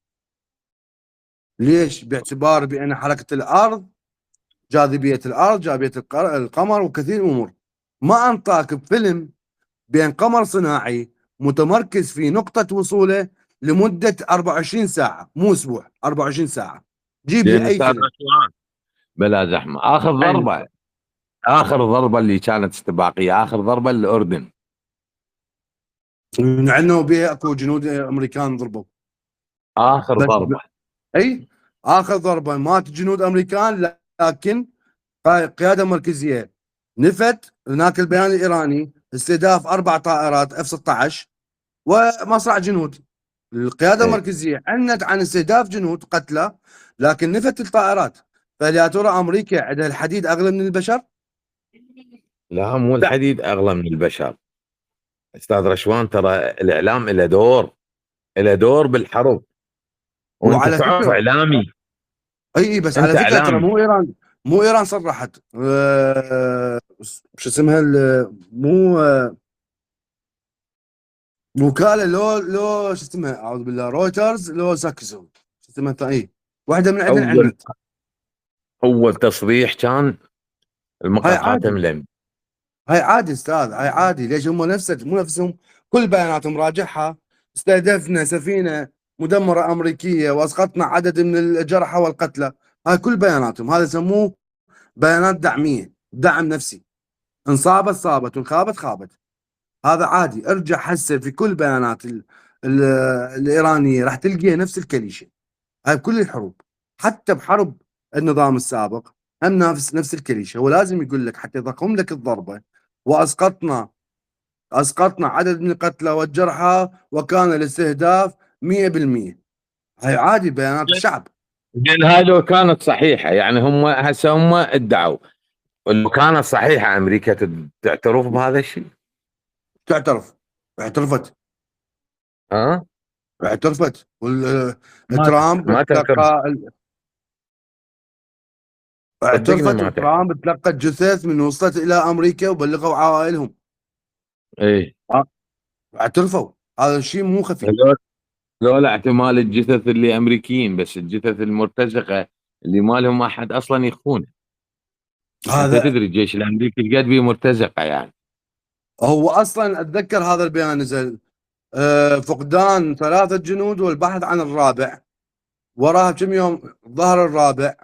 ليش؟ باعتبار بان حركه الارض، جاذبيه الارض، جاذبيه القمر، وكثير من الامور. ما انطاك بفيلم بين قمر صناعي متمركز في نقطه وصوله لمده 24 ساعه، مو اسبوع، 24 ساعه. جيب زين لي اي استاذ فيلم. رشوان بلا زحمه، أي. اخر ضربه اللي كانت استباقيه، اخر ضربه للاردن. لانه بها اكو جنود امريكان ضربوا. اخر بس ضربه. اي، اخر ضربه مات جنود امريكان، لكن قياده مركزيه نفت هناك البيان الايراني استهداف 4 طائرات F-16 ومصرع جنود. القياده ايه المركزيه عنت عن استهداف جنود قتلى، لكن نفت الطائرات. فهل يا ترى امريكا عندها الحديد اغلى من البشر؟ لا مو لا. الحديد اغلى من البشر. استاذ رشوان ترى الاعلام له دور، له دور بالحرب، وانت وعلى تعرف فكره، اعلامي. اي بس انت على فكره ترى اعلامي. مو ايران صرحت شو اسمها مو وكاله لو شو اسمها، اعوذ بالله، رويترز لو ساكسو شو اسمها اي، واحده من عندنا اول عنت. اول تصريح كان هاي المقر خاتم عادي، الانبياء. هاي عادي استاذ، هاي عادي. ليش هم مو نفسهم كل بياناتهم راجعها. استهدفنا سفينه مدمره امريكيه واسقطنا عدد من الجرحى والقتلى، هاي كل بياناتهم. هذا يسموه بيانات دعميه، دعم نفسي. ان صابت صابت وان خابت خابت. هذا عادي، ارجع هسه في كل بيانات ال الايرانيه راح تلقي نفس الكليشه. هاي بكل الحروب، حتى بحرب النظام السابق هم نفس الكليشه. هو لازم يقول لك حتى يضخم لك الضربه واسقطنا اسقطنا عدد من القتلى والجرحى وكان الاستهداف 100%. هاي عادي بيانات الشعب. زين هذا كانت صحيحه، يعني هم هسه هم ادعوا لو كانت صحيحه امريكا تعترف بهذا الشيء؟ تعترف، اعترفت، ها؟ اعترفت. ما ترامب ما تعترف. تلقى، صدقني اعترفت، ما تعترف. وترامب تلقت جثث من وصلت الى امريكا وبلغوا عوائلهم. ايه. اعترفوا، هذا الشيء مو خفي. لولا احتمال الجثث اللي امريكيين، بس الجثث المرتزقه اللي ما لهم احد اصلا يخونه. انت هذا تدري الجيش الامريكي ايش قد بيه مرتزقه يعني. هو اصلا اتذكر هذا البيان نزل، فقدان 3 جنود والبحث عن الرابع. وراها كم يوم ظهر الرابع،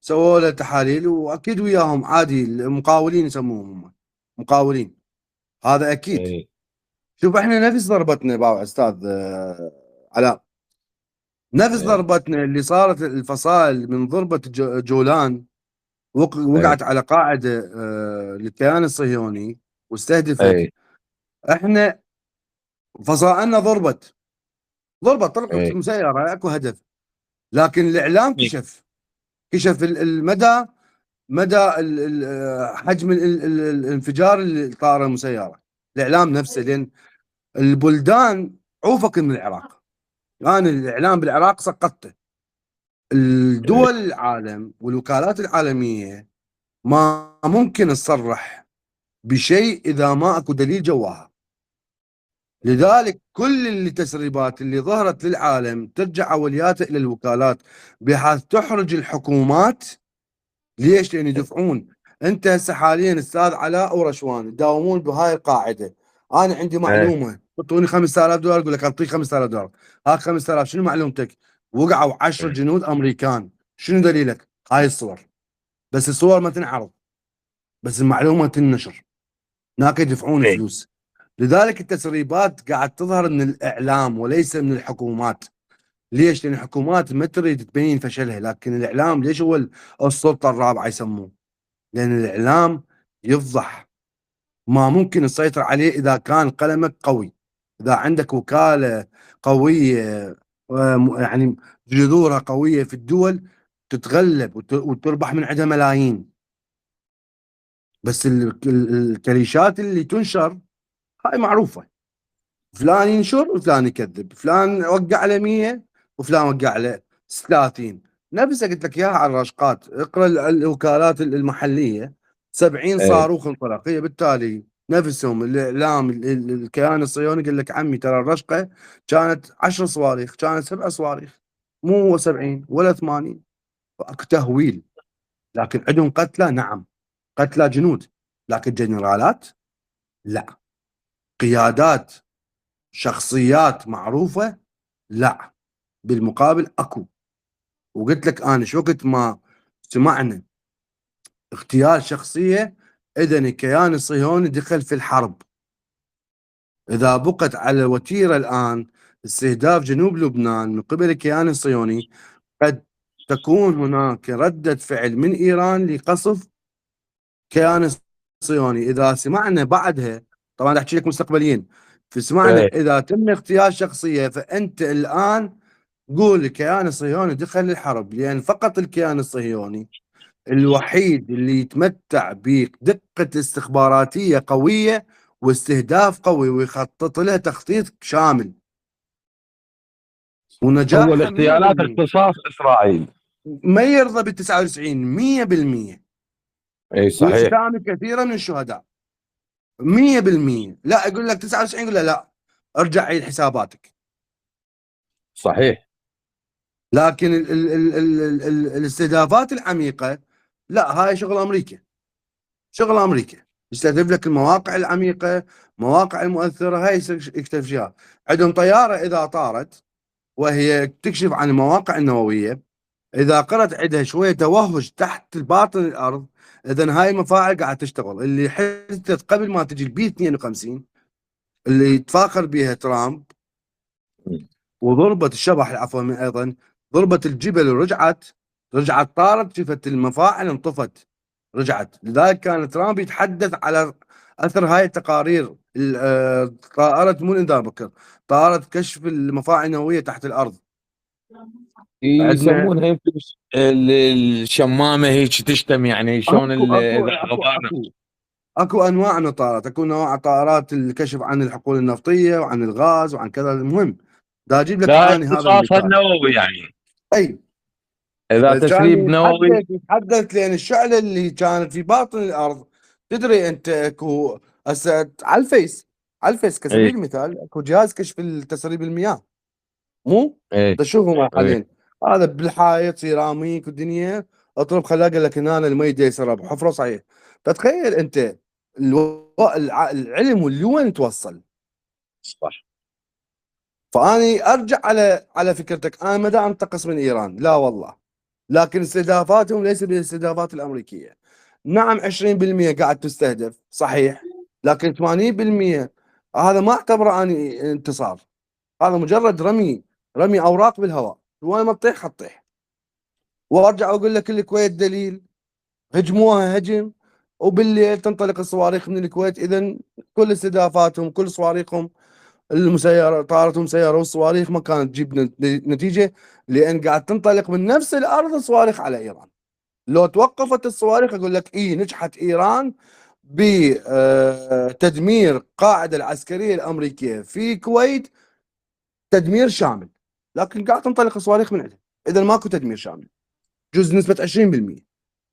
سووا له تحاليل، واكيد وياهم عادي المقاولين يسموهم هم مقاولين، هذا اكيد. ايه. شوف احنا نفس ضربتنا باو استاذ علاء، نفس ايه. ضربتنا اللي صارت الفصائل من ضربة جولان، ايه. وقعت على قاعدة للكيان الصهيوني واستهدفت. ايه. احنا فصائلنا طلقت ايه. مسيرة، اكو هدف. لكن الاعلام كشف المدى، حجم الانفجار الطائرة المسيرة. الاعلام نفسه، لان البلدان عوفك من العراق، انا الاعلام بالعراق سقطته. ايه. الدول العالم والوكالات العالمية ما ممكن تصرح بشيء اذا ما اكو دليل جواها. لذلك كل التسريبات اللي ظهرت للعالم ترجع اولياتها الى الوكالات، بحيث تحرج الحكومات. ليش؟ لان يدفعون. انت هسه حاليا استاذ علاء ورشوان يداومون بهاي القاعده. انا عندي ايه. معلومه، تعطوني $5000، اقول لك اعطيك $5000. هاك 5000 شنو معلومتك؟ وقعوا 10 جنود امريكان. شنو دليلك؟ هاي الصور. بس الصور ما تنعرض، بس المعلومه تنشر. هناك يدفعون ايه. فلوس. لذلك التسريبات قاعد تظهر من الاعلام وليس من الحكومات. ليش؟ لان الحكومات ما تريد تبين فشلها، لكن الاعلام ليش هو السلطه الرابعه يسموه؟ لان الاعلام يفضح، ما ممكن تسيطر عليه اذا كان قلمك قوي. اذا عندك وكاله قويه، يعني جذورها قويه في الدول، تتغلب وتربح من عندها ملايين. بس الكليشات اللي تنشر هاي معروفه، فلان ينشر وفلان يكذب، فلان وقع على 100 وفلان وقع على 30. نفسها قلت لك اياها على الراشقات، اقرا الوكالات المحليه، 70 ايه. صاروخ انطلق. هي بالتالي نفسهم الاعلام الكيان الصهيوني يقول لك عمي ترى الرشقه كانت 10 صواريخ، كانت 7 صواريخ، مو 70 ولا 80. اكو تهويل. لكن عندهم قتلى، نعم، قتلى جنود. لكن جنرالات لا، قيادات شخصيات معروفة لا، بالمقابل اكو. وقلت لك انا شو وقت ما سمعنا اغتيال شخصية، اذا الكيان الصهيوني دخل في الحرب. اذا بقت على الوتيرة الان استهداف جنوب لبنان من قبل الكيان الصهيوني، قد تكون هناك ردة فعل من ايران لقصف كيان الصهيوني. اذا سمعنا بعدها، طبعا احكي لك مستقبليين، فسمعنا ايه. اذا تم اغتيال شخصية، فانت الان قول الكيان الصهيوني دخل الحرب، لأن فقط الكيان الصهيوني الوحيد اللي يتمتع بدقة استخباراتية قوية واستهداف قوي ويخطط لها تخطيط شامل هو ونجاحها الاغتيالات 100%. اختصاص اسرائيل. ما يرضى بال 99 100%، اي صحيح. واسلام كثيرا من الشهداء 100%. لا يقول لك 99، يقول له لا، ارجع عيد حساباتك. صحيح. لكن الاستهدافات العميقة لا، هاي شغل امريكا، شغل امريكا. يستهدف لك المواقع العميقه، مواقع المؤثره، هاي يكتشف فيها. عندهم طياره اذا طارت وهي تكشف عن المواقع النوويه، اذا قرت عندها شويه توهج تحت باطن الارض، اذا هاي المفاعل قاعده تشتغل. اللي حدثت قبل ما تجي البي 52 اللي يتفاخر بها ترامب، وضربت الشبح عفوا ايضا، ضربت الجبل ورجعت طارت، شفت المفاعل انطفت، رجعت. لذلك كان ترامب يتحدث على اثر هاي التقارير طائره مو الانذار بكر، طائره كشف المفاعل النوويه تحت الارض. عندنا يسمونها يمكن الشمامه هيك تشتم، يعني شلون اكو اكو اذا اكو غبارنا. اكو اكو انواع من الطائرات، اكو نوع طائرات الكشف عن الحقول النفطيه وعن الغاز وعن كذا. المهم دا اجيب لك لا اني هذا اختصاصها المثال. النووي يعني، اي اذا كان تسريب نووي. يتحدث لان الشعله اللي كانت في باطن الارض، تدري انت اكو هسه على الفيس اي كسبيل المثال اكو جهاز كشف التسريب المياه، مو اي تشوفهم اي حاليا هذا بالحائط سيراميك والدنيا، اطلب خلاق لك هنا المي دا يسرب حفره صحيح. فتخيل انت العلم واللي وين توصل. صح. فاني ارجع على فكرتك، انا ما دا انتقص من ايران، لا والله، لكن استهدافاتهم ليس بالاستهدافات الامريكيه. نعم 20% قاعد تستهدف صحيح، لكن 80% هذا ما اعتبره اني انتصار، هذا مجرد رمي اوراق بالهواء، وين ما تطيح حتطيح. وارجع اقول لك الكويت دليل، هجموها هجم وبالليل تنطلق الصواريخ من الكويت. اذا كل استهدافاتهم كل صواريخهم المسيره، طائرتهم مسيره والصواريخ ما كانت تجيب نتيجه، لان قاعد تنطلق من نفس الارض صواريخ على ايران. لو توقفت الصواريخ اقول لك نجحت ايران بتدمير قاعده العسكريه الامريكيه في الكويت تدمير شامل، لكن قاعد تنطلق الصواريخ من عندها. اذا ماكو تدمير شامل، جزء نسبه 20%،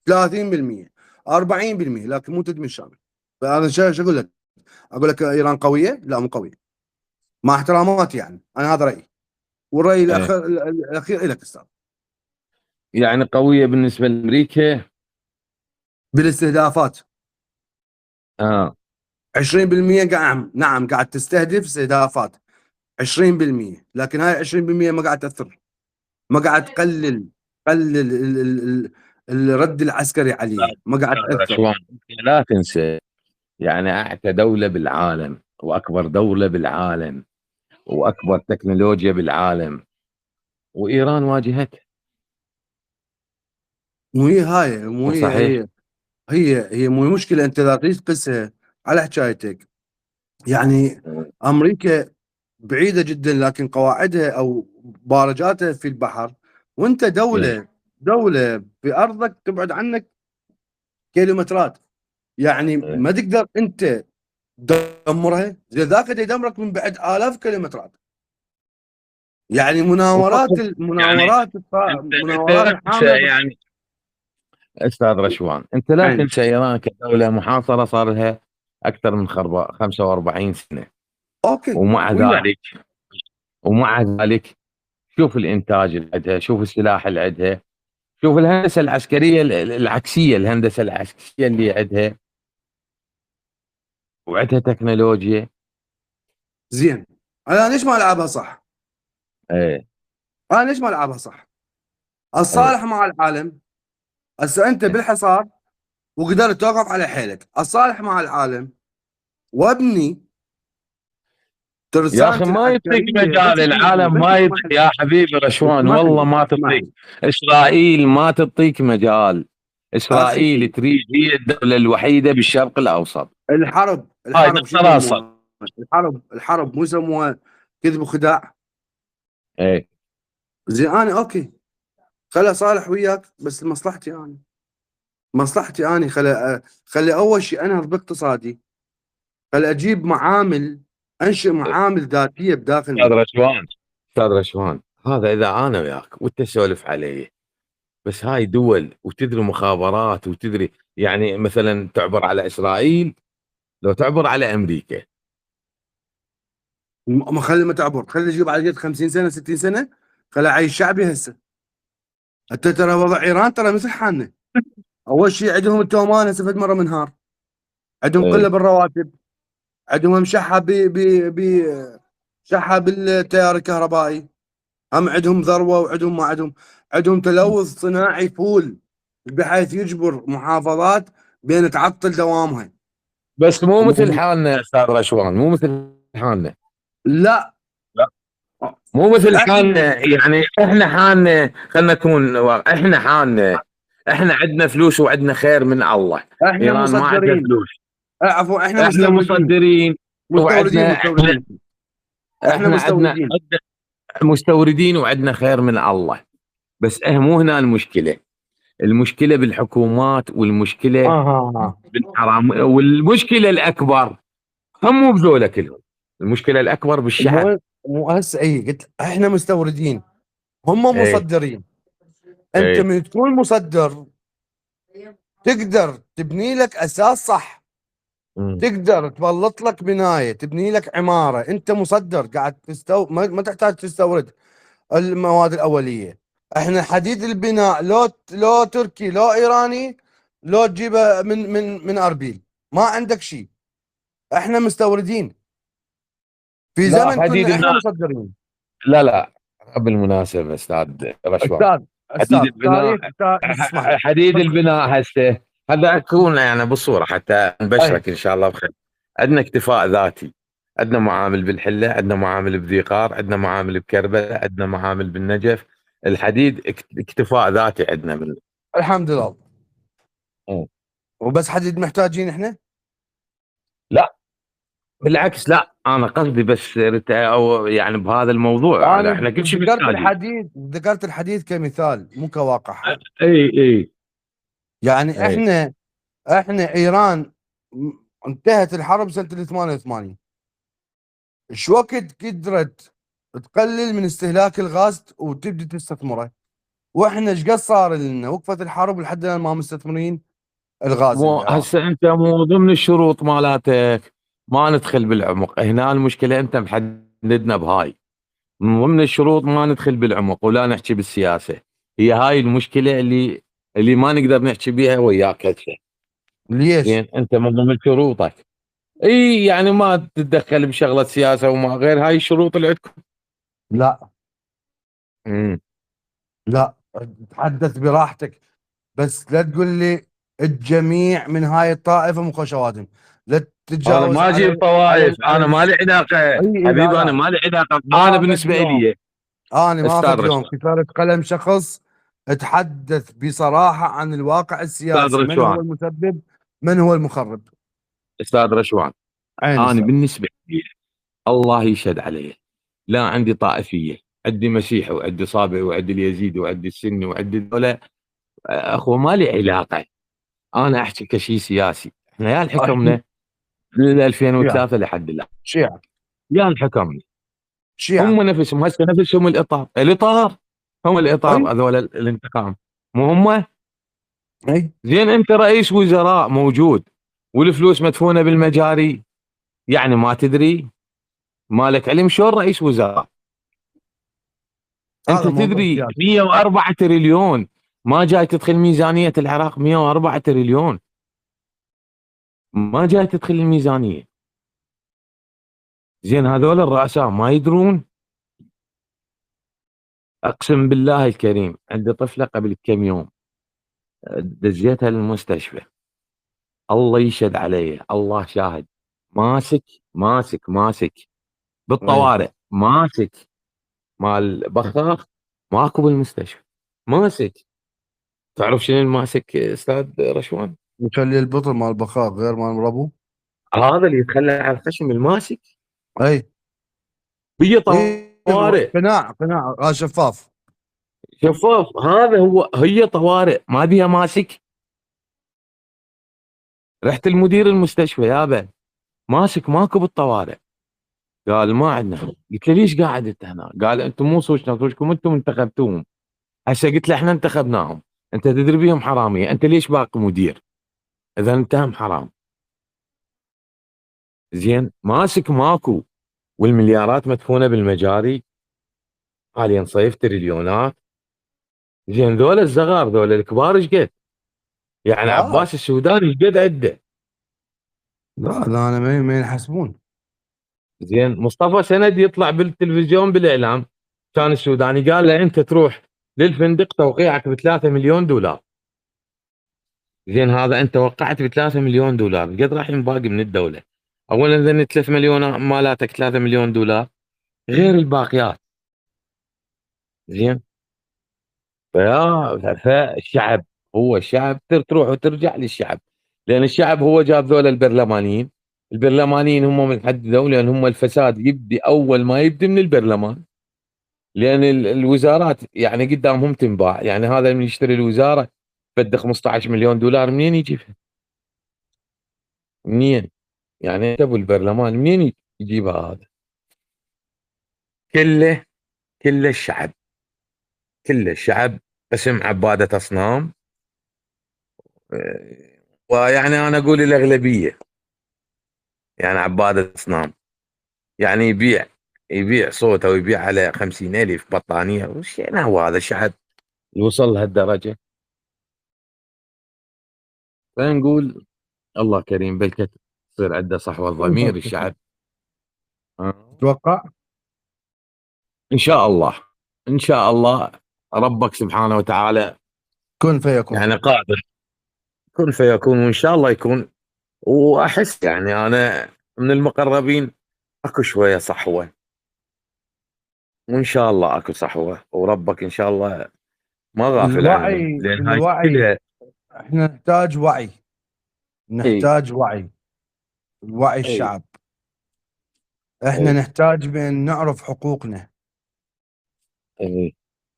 30%، 40%، لكن مو تدمير شامل. فانا شو اقول لك؟ اقول لك ايران قويه؟ لا مو قويه، مع احتراماتي يعني، انا هذا رايي، والراي اي الاخير لك استاذ. يعني قويه بالنسبه لامريكا. بالاستهدافات اه 20% نعم قاعد تستهدف استهدافات 20%، لكن هاي 20% ما قاعد تاثر، ما قاعد تقلل الرد العسكري عليه، ما قاعد تاثر. رشوان، لا تنسى يعني اعتى دوله بالعالم واكبر دوله بالعالم واكبر تكنولوجيا بالعالم، وايران واجهتها. مو هي هاي، مو هي صحيح. هي مو مشكله. انت اذا تريد تقيسها على حكايتك، يعني امريكا بعيده جدا لكن قواعدها او بارجاتها في البحر، وانت إيه. دوله بارضك تبعد عنك كيلومترات، يعني إيه. ما تقدر انت تدمرها. زي ذاك يدمرك من بعد الاف كيلومترات. يعني وفقط يعني انت مناورات لا تنسى الحامله يعني استاذ رشوان، انت لا يعني تنسى ايران كدوله محاصره صار لها اكثر من 45 سنه. اوكي ومع وياه. ذلك ومع ذلك شوف الانتاج اللي عندها، شوف السلاح اللي عندها، شوف الهندسه العسكريه العكسيه، الهندسه العسكريه اللي عندها، وعندها تكنولوجيا. زين، انا ليش ما العبها صح؟ ايه انا ليش ما العبها صح؟ ايه الصالح مع العالم. هسه انت إيه. بالحصار وقدرت توقف على حيلك، الصالح مع العالم، وابني يا اخي ترسانتي ما يعطيك العسكريه. مجال العالم، بس ما اسمح يعطيك لي، يا حبيبي رشوان، اسمح والله لي، ما اسمح تعطيك. لي اسرائيل ما تعطيك مجال. اخي. اسرائيل تريد هي الدوله الوحيده بالشرق الاوسط. هاي الحرب شو نقطه راسك. يسموها؟ الحرب مو يسموها كذب وخداع؟ ايه زين انا اوكي، خلي صالح وياك، بس لمصلحتي انا، مصلحتي انا. خلي اول شيء انهض باقتصادي، خلي اجيب معامل، انشئ معامل ذاتيه بداخل استاذ مصر. رشوان، استاذ رشوان، هذا اذا انا وياك وانت تسولف عليه. بس هاي دول وتدري مخابرات وتدري، يعني مثلا تعبر على اسرائيل لو تعبر على امريكا. ما خلي ما تعبر، خلي اجيب على قد 50 سنه 60 سنه، خلي اعيش شعبي هسه. انت ترى وضع ايران ترى مثل حالنا. اول شيء عندهم التومان هسه فد مره منهار، عندهم قله ايه بالرواتب، عندهم شحه شحه بالتيار الكهربائي، هم عندهم ذروه، وعندهم ما عندهم تلوث صناعي فول، بحيث يجبر محافظات بين تعطل دوامها. بس مو مثل حالنا يا استاذ رشوان، مو مثل حالنا. لا لا مو مثل احنا حالنا، يعني احنا حالنا خلينا نكون احنا حالنا، احنا عندنا فلوس وعندنا خير من الله. احنا ايران ما عندها مصدرين، فلوس. عفوا احنا احنا مستوردين. مصدرين مستوردين. احنا احنا عندنا مستوردين. مستوردين وعندنا خير من الله. بس مو هنا المشكله بالحكومات، والمشكله بالحرام، والمشكله الاكبر هم مو بذولا كلهم، المشكله الاكبر بالشعب. مو هسه قلت احنا مستوردين، هم ايه مصدرين. انت ايه من تكون مصدر تقدر تبني لك اساس صح، مم. تقدر تبلط لك بنايه، تبني لك عماره. انت مصدر قاعد ما تحتاج تستورد المواد الاوليه. احنا حديد البناء لو تركي لو ايراني، لو تجيبه من اربيل، ما عندك شيء. احنا مستوردين في لا زمن حديد كنا احنا البناء، مصدرين. لا بالمناسبه استاذ رشوان، حديد البناء، تاريخ تسمح لي. حديد البناء هسه هذا اكون يعني بالصوره حتى اي نبشرك ان شاء الله بخير. عندنا اكتفاء ذاتي، عندنا معامل بالحله، عندنا معامل بذيقار، عندنا معامل بكربلاء، عندنا معامل بالنجف. الحديد اكتفاء ذاتي عندنا من. الحمد لله. مم. وبس حديد محتاجين احنا؟ لا بالعكس، لا انا قصدي بس او يعني بهذا الموضوع هذا انا احنا كل شيء ذكرت محتاجين. الحديد، ذكرت الحديد كمثال مو كواقع حال. اي يعني اي احنا ايران انتهت الحرب سنه 88. شو وقت قدرت تقلل من استهلاك الغاز وتبدي تستثمره؟ واحنا ايش قد صار لنا؟ وقفت الحرب لحد الان ما مستثمرين الغاز مو العراق. هسه انت مو ضمن الشروط مالاتك ما ندخل بالعمق هنا، المشكله انت محددنا بهاي من ضمن الشروط، ما ندخل بالعمق ولا نحكي بالسياسه. هي هاي المشكله اللي ما نقدر نحكي بيها وياك هسه. ليش؟ زين انت من ضمن شروطك اي يعني ما تتدخل بشغله سياسه وما غير، هاي الشروط اللي عندكم. لا امم لا، تحدث براحتك، بس لا تقول لي الجميع من هاي الطائفه مخشواتهم. لا انا تتجاوز ما اجيب طوائف، انا ما لي علاقه اي لا حبيبي، انا لا، ما لي علاقه، انا ما فد بالنسبه يوم، لي انا ما استاذ فد يوم رشوان، كثرت قلم شخص اتحدث بصراحه عن الواقع استاذ السياسي، من هو رشوان، المسبب، من هو المخرب. استاذ رشوان، عين انا استاذ. بالنسبه لي الله يشهد علي، لا عندي طائفيه، عندي مسيحي وعندي صابئي وعندي اليزيدي وعندي السني وعندي ذولا، اخو ما لي علاقه. انا احكي كشيء سياسي، احنا يا حكمنا من شيعة 2003 لحد الان، شيعة يا حكمنا شيعة. هم نفسهم هسه نفسهم الاطار هم اي الاطار هذول الانتقام، مو هم. اي زين انت رئيس وزراء موجود والفلوس مدفونه بالمجاري، يعني ما تدري، مالك علم شلون رئيس وزراء؟ انت هذا موضوع تدري سياسي. 104 تريليون ما جاي تدخل ميزانيه العراق، 104 تريليون ما جاي تدخل الميزانيه. زين هذول الرؤساء ما يدرون؟ اقسم بالله الكريم عندي طفله قبل كم يوم دزيتها للمستشفى، الله يشهد علي، الله شاهد، ماسك اي بالطوارئ، ماسك مال بخاخ، ماكو بالمستشفى، ماسك. تعرف شنو الماسك استاذ رشوان؟ يخلي البطل مال البخاخ غير مال ربو. هذا اللي يتخلى على الخشم، الماسك اي هي اي طوارئ قناع شفاف. شفاف، هذا هو، هي طوارئ ما بيها ماسك. رحت المدير المستشفى يابا ماسك ماكو بالطوارئ، قال ما عندنا. قلت له ليش قاعد انت هنا؟ قال انتم مو صوتكم انتم انتخبتوهم. هسه قلت له احنا انتخبناهم، انت تدري بيهم حراميه، انت ليش باقي مدير اذا انت هم حرام؟ زين ماسك ماكو، والمليارات مدفونه بالمجاري، حاليا صيف تريليونات. زين ذول الصغار ذول الكبار ايش قد؟ يعني لا عباس السوداني ايش قد عنده؟ لا انا ما ينحسبون. زين مصطفى سند يطلع بالتلفزيون بالاعلام، كان السوداني قال له انت تروح للفندق توقيعك ب 3 مليون دولار. زين هذا انت وقعت ب 3 مليون دولار، قد راح ينباقي من الدوله؟ اولا ذن 3 مليون مالاتك 3 مليون دولار غير الباقيات. زين فالشعب، هو الشعب تروح وترجع للشعب. لان الشعب هو جاب ذول البرلمانيين. البرلمانيين هم من حددوا، لان هم الفساد يبدي اول ما يبدي من البرلمان. لان الوزارات يعني قدامهم تنباع. يعني هذا من يشتري الوزاره بده 15 مليون دولار، منين يجيبها؟ منين؟ يعني انت ابو البرلمان منين يجيبها هذا؟ كله كله الشعب، كله الشعب قسم عباده اصنام. ويعني انا اقول الاغلبيه يعني عباده اصنام. يعني يبيع صوته ويبيع على 50,000 بطانيه. وش يعني هو هذا الشعب يوصل لهالدرجه؟ فنقول الله كريم بالكتب يصير عنده صحوه ضمير الشعب. تتوقع؟ ان شاء الله، ان شاء الله ربك سبحانه وتعالى كن فيكون. يعني قادر. كن فيكون، وان شاء الله يكون. واحس يعني انا من المقربين اكو شويه صحوه، وان شاء الله اكو صحوه، وربك ان شاء الله ما غافل عنهم، الوعي لان هاي الوعي كلها. احنا نحتاج وعي، اي نحتاج وعي اي الشعب. احنا اي نحتاج بان نعرف حقوقنا. اي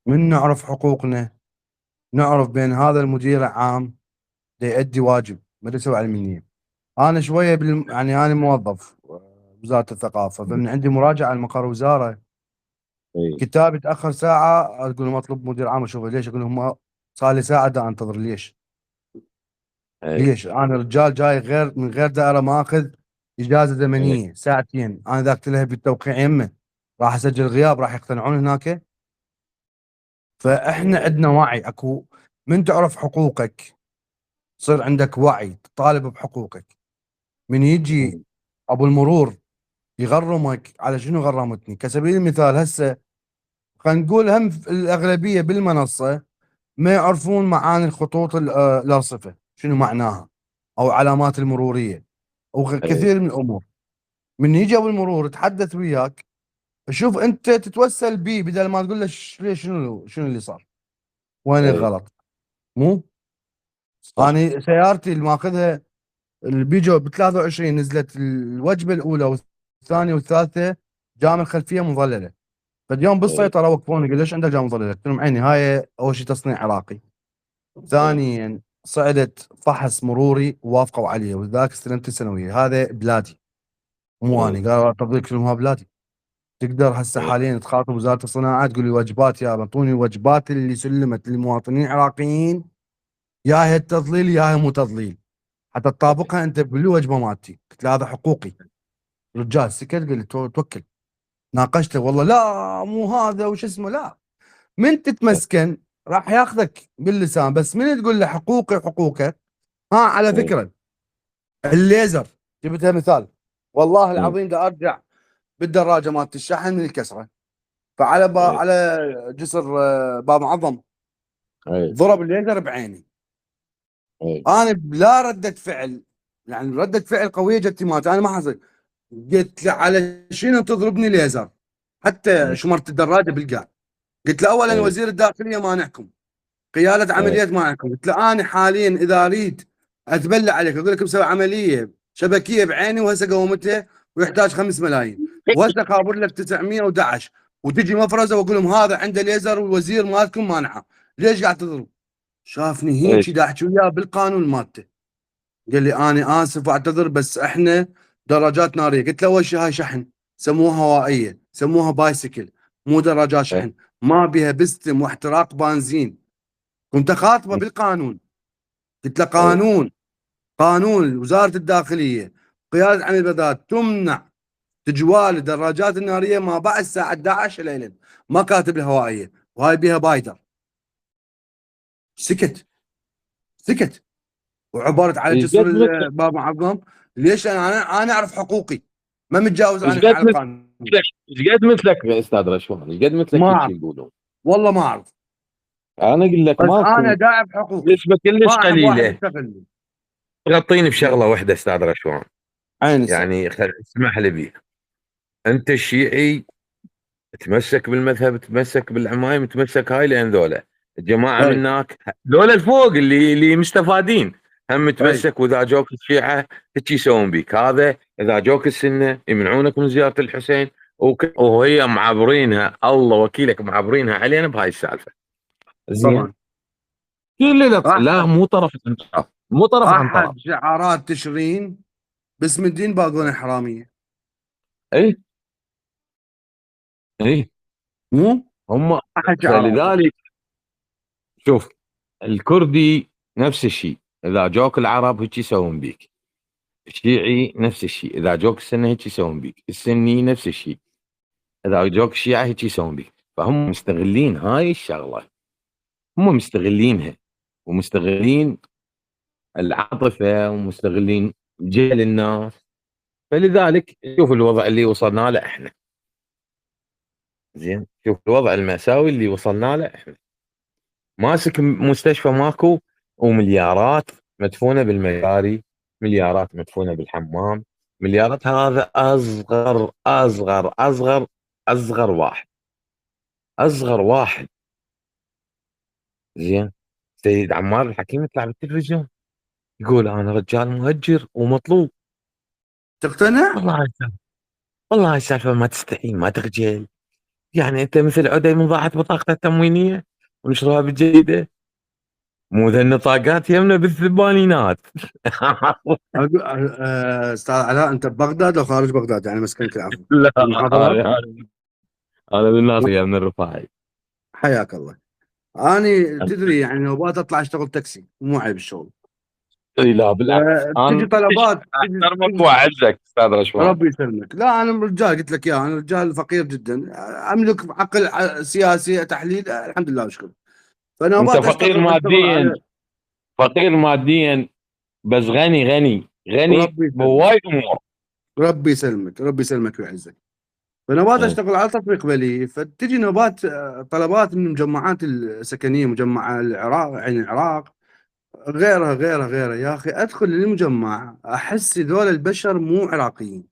من نعرف حقوقنا نعرف بان هذا المدير العام دا يؤدي واجب، ما دا يسوي على المنية. انا شويه يعني انا موظف وزاره الثقافه، فمن عندي مراجعه على مقر وزاره، اي كتاب يتاخر ساعه اقول لهم اطلب مدير عام اشوفه. ليش؟ اقول لهم صار لي ساعه دا انتظر. ليش؟ اي ليش؟ انا رجال جاي من غير دائره ماخذ اجازه اي زمنيه ساعتين، انا ذاك تلهب بالتوقيع يمه راح اسجل غياب، راح يقتنعون هناك. فاحنا عندنا وعي اكو. من تعرف حقوقك تصير عندك وعي تطالب بحقوقك. من يجي ابو المرور يغرمك على شنو غرمتني؟ كسبيل المثال هسه خلينا نقول هم الاغلبيه بالمنصه ما يعرفون معاني الخطوط الارصفه شنو معناها، او علامات المروريه، او اي كثير من الامور. من يجي ابو المرور يتحدث وياك، شوف انت تتوسل بيه بدل ما تقول له ليش، شنو اللي صار، وين اي الغلط. مو صح. انا سيارتي اللي ماخذها البيجو ب 23 نزلت الوجبه الاولى والثانيه والثالثه جام الخلفيه مظلله. فاليوم اي بالسيطره وقفوني قال ليش عندك جام مظلله؟ قلت لهم عيني هاي اول شيء تصنيع عراقي، اي ثانيا صعدت فحص مروري ووافقوا عليه وذاك استلمت السنويه، هذا بلادي مو اي اني. قالوا تفضيلك شنو بلادي. تقدر هسه اي حاليا تخاطب وزاره الصناعه تقول لي واجبات يا اعطوني الوجبات اللي سلمت للمواطنين العراقيين، يا هي التضليل يا هي مو تضليل، حتى تطابقها انت بالوجبه مالتي. قلت له هذا حقوقي. رجال سكت قال لي توكل. ناقشته والله لا مو هذا وش اسمه لا. من تتمسكن راح ياخذك باللسان، بس من تقول له حقوقي حقوقك. على اي فكره الليزر جبتها مثال، والله اي العظيم دا ارجع بالدراجه مالت الشحن من الكسره، فعلى اي على جسر باب معظم اي ضرب الليزر بعيني. اي انا بلا رده فعل، يعني رده فعل قويه جت مالتي انا ما حصل. قلت له على شنو تضربني ليزر؟ حتى شمرت الدراجه بالقاع. قلت له اولا اي وزير الداخليه مانعكم، قياده اي عمليات مانعكم. قلت له انا حاليا اذا اريد اتبلع عليك اقول لك مسوي عمليه شبكيه بعيني وهسه قومتها ويحتاج 5 ملايين، وهسه خابر لك 911 وتجي مفرزه واقول لهم هذا عنده ليزر والوزير مالكم مانعه، ليش قاعد تضرب؟ شافني اي هيك دا احكي وياه بالقانون مالته. قال لي انا اسف واعتذر بس احنا دراجات ناريه. قلت له اول شيء هاي شحن، سموها هوائيه، سموها بايسكل، مو دراجات اي شحن، ما بها بستم واحتراق بنزين. كنت خاطبه بالقانون. قلت له اي قانون وزاره الداخليه قياده عن البلدات تمنع تجوال الدراجات الناريه ما بعد الساعه 11 ليلا، ما كاتب الهوائيه وهاي بها بايدر. سكت سكت وعبرت على ايش جسر قد مثلك باب معظم. ليش؟ انا اعرف حقوقي، ما متجاوز ايش انا قد على مثلك القانون. ايش قد مثلك يا استاذ رشوان، ايش قد مثلك ما هيك اعرف يقولون. والله ما اعرف، انا اقول لك بس انا ماكو داعي بحقوقي، نسبه ما كلش احب واحد قليله. يستغلني. غطيني بشغله واحده استاذ رشوان، عين السبب. يعني اسمح لي بيها. انت الشيعي تمسك بالمذهب، تمسك بالعمايم، تمسك هاي، لان ذولا الجماعه اي منك ذولا الفوق اللي مستفادين. هم تمسك، واذا جوك الشيعه هيك يسوون بيك، هذا اذا جوك السنه يمنعونك من زياره الحسين، وهي معبرينها، الله وكيلك معبرينها علينا بهاي السالفه. زين. طبعا. لا مو طرف انت، مو طرف عن طرف. احد شعارات تشرين باسم الدين باقون حراميه. اي اي مو هم. احد شعارات. فلذلك شوف، الكردي نفس الشيء، اذا جوك العرب هيك يسوون بيك، الشيعي نفس الشيء، اذا جوك السنه هيك يسوون بيك، السني نفس الشيء، اذا جوك الشيعه هيك يسوون بيك. فهم مستغلين هاي الشغله، هم مستغلينها، ومستغلين العاطفه، ومستغلين جهل الناس. فلذلك شوف الوضع اللي وصلنا له احنا. زين، شوف الوضع المأساوي اللي وصلنا له احنا. ماسك مستشفى ماكو، ومليارات مدفونه بالمجاري، مليارات مدفونه بالحمام، مليارات. هذا اصغر واحد، اصغر واحد. زين. سيد عمار الحكيم يطلع بالتلفزيون يقول انا رجال مهجر ومطلوب. تقتنع؟ والله هاي السالفه ما تستحي، ما تخجل. يعني انت مثل عدي من ضاعت بطاقته التموينيه ونشرها بالجريده، مو ذا النطاقات يمنا بالثمانينات. استاذ علاء، انت ببغداد او خارج بغداد؟ يعني مسكنك العفو. لا، المحافظات. انا بالناصيه من الرفاعي. حياك الله. اني تدري يعني نوبات اطلع اشتغل تاكسي، مو عيب الشغل. اي لا بالعكس، تجي انا طلبات احترمك واعزك استاذ رشوان. ربي يسلمك. لا انا رجال، قلت لك يا انا رجال فقير جدا، املك عقل سياسي تحليل الحمد لله وشكرا. انت فنوبات فقير اشتغل على. ماديا، فقير ماديا، بس غني ربي يسلمك. بوايد امور. ربي يسلمك، ربي يسلمك ويعزك. فنوبات إيه. اشتغل على تطبيق بلي، فتجي نوبات طلبات من المجمعات السكنيه، مجمع العراق، عين العراق، غيرها يا اخي. ادخل للمجمع احس ذول البشر مو عراقيين،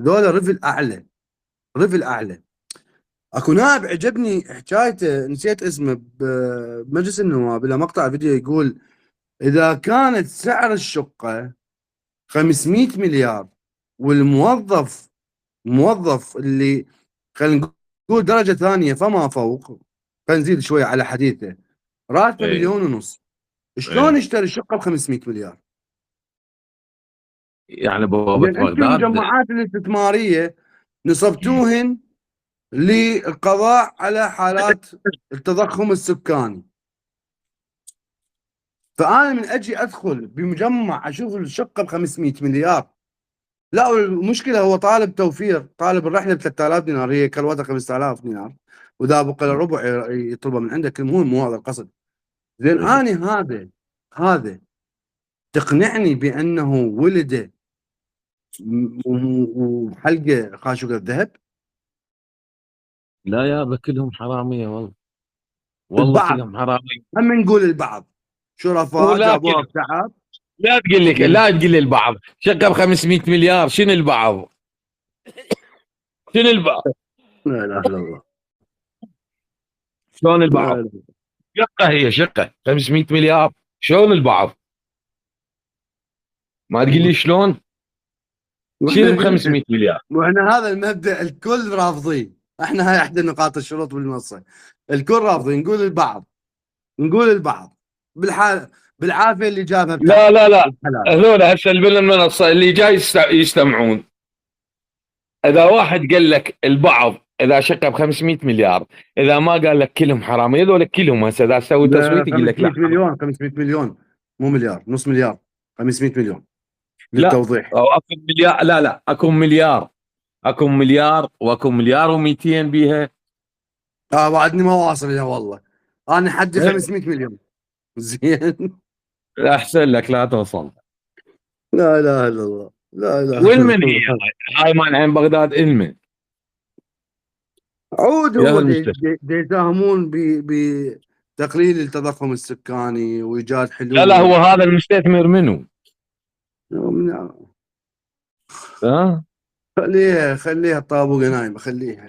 ذول ريفل اعلى، ريفل اعلى. اكو نائب عجبني حكايته، نسيت اسمه، بمجلس النواب، له مقطع فيديو يقول اذا كانت سعر الشقه 500 مليار، والموظف اللي خلينا نقول درجه ثانيه فما فوق، خلينا نزيد شويه على حديثه، راتبه إيه. 1,500,000، شلون إيه. يشتري شقه ب 500 مليار؟ يعني بوابه لان انتم بغداد. المجمعات الاستثماريه نصبتوهن للقضاء على حالات التضخم السكاني. فانا من اجي ادخل بمجمع اشوف الشقه ب 500 مليار، لا المشكله هو طالب توفير، طالب الرحله ب 3000 دينار، هي كلوتها 5000 دينار، واذا بقى له ربع يطلبه من عندك. المهم مو هذا القصد. زين إيه. انا هذا تقنعني بانه ولد وحلقه خاشقه الذهب؟ لا يابا كلهم حراميه، والله البعض، كلهم حراميه. هم نقول البعض شرفاء ولكن جابوها بتعب. لا تقول لي البعض شقه ب 500 مليار، شنو البعض؟ شنو البعض؟ لا اله الا الله. شلون لا البعض؟ لا. شقه، هي شقه 500 مليار، شلون البعض؟ ما تقول لي شلون؟ شنو ب 500 مليار؟ واحنا هذا المبدا الكل رافضين، احنا هاي احدى نقاط الشروط بالمنصه، الكل رافضين. نقول البعض بالحال، بالعافيه اللي جابها بتعب. لا بالحلال. هذول هسه بالمنصه اللي جاي يستمعون، اذا واحد قال لك البعض اذا شقه ب 500 مليار، اذا ما قال لك كلهم حراميه، هذول كلهم هسه اذا سوي لا، تصويت يقول لك لا 500 مليون، مو مليار، نص مليار، 500 مليون لا. للتوضيح. أو اكو مليار، لا اكو مليار، واكو مليار و200 بيها. بعدني ما واصل يا والله، انا حدي 500 مليون. زين. احسن لك لا توصل. لا اله الا الله، لا اله الا والمن هي الله. هاي مال عين بغداد المن عود يا هو المستشفى. يساهمون بتقليل التضخم السكاني وايجاد لا حلول. هو هذا المستثمر منو؟ نعم. ها. خليها الطابوقه نايمه، خليها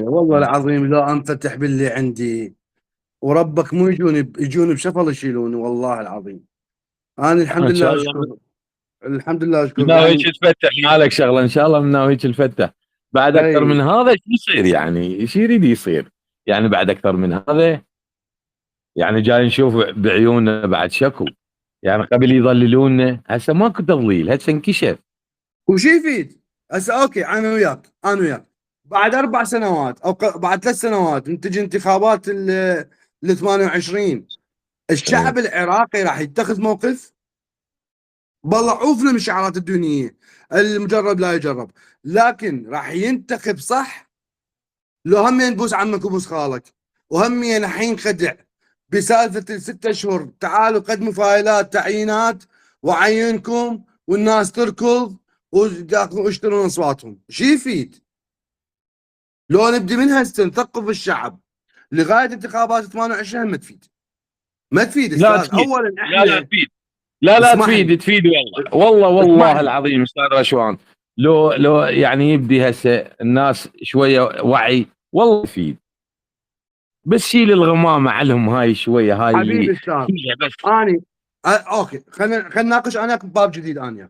والله العظيم لا انفتح باللي عندي، وربك مو يجون بشفل يشيلوني والله العظيم. انا الحمد ان شاء لله الله اشكر، الحمد لله اشكر من ناويك يعني. تفتح مالك شغله ان شاء الله، من ناويك تفتح. بعد اكثر اي من هذا شو يصير يعني؟ ايش يريد يصير يعني بعد اكثر من هذا؟ يعني جاي نشوف بعيوننا بعد شكو. يعني قبل يضللونا، هسه ماكو تضليل، هسه انكشف. وش يفيد؟ هسه اوكي انا وياك بعد 4 سنوات او بعد 3 سنوات من تجي انتخابات ال 28، ايه. الشعب العراقي راح يتخذ موقف؟ بالله عوفنا من الشعارات الدينيه، المجرب لا يجرب، لكن راح ينتخب صح. لو هم نبوس عمك وبوس خالك، وهم الحين خدع بسالفه ال6 اشهر، تعالوا قدموا فايلات تعيينات وعينكم والناس تركض ويشترون اصواتهم، شي يفيد؟ لو نبدي من هسه نثقف الشعب لغايه انتخابات 28 ما تفيد لا استاذ. تفيد، اولا لا احنا، تفيد، لا اسمح لي تفيد، تفيد والله اسمح والله لي العظيم استاذ رشوان. لو يعني يبدي هسه الناس شويه وعي والله يفيد. بس شيل الغمامه عليهم هاي شويه، هاي حبيبي اللي استاذ. شيلها بس. اني اوكي، خلينا نناقش انا بباب جديد. انا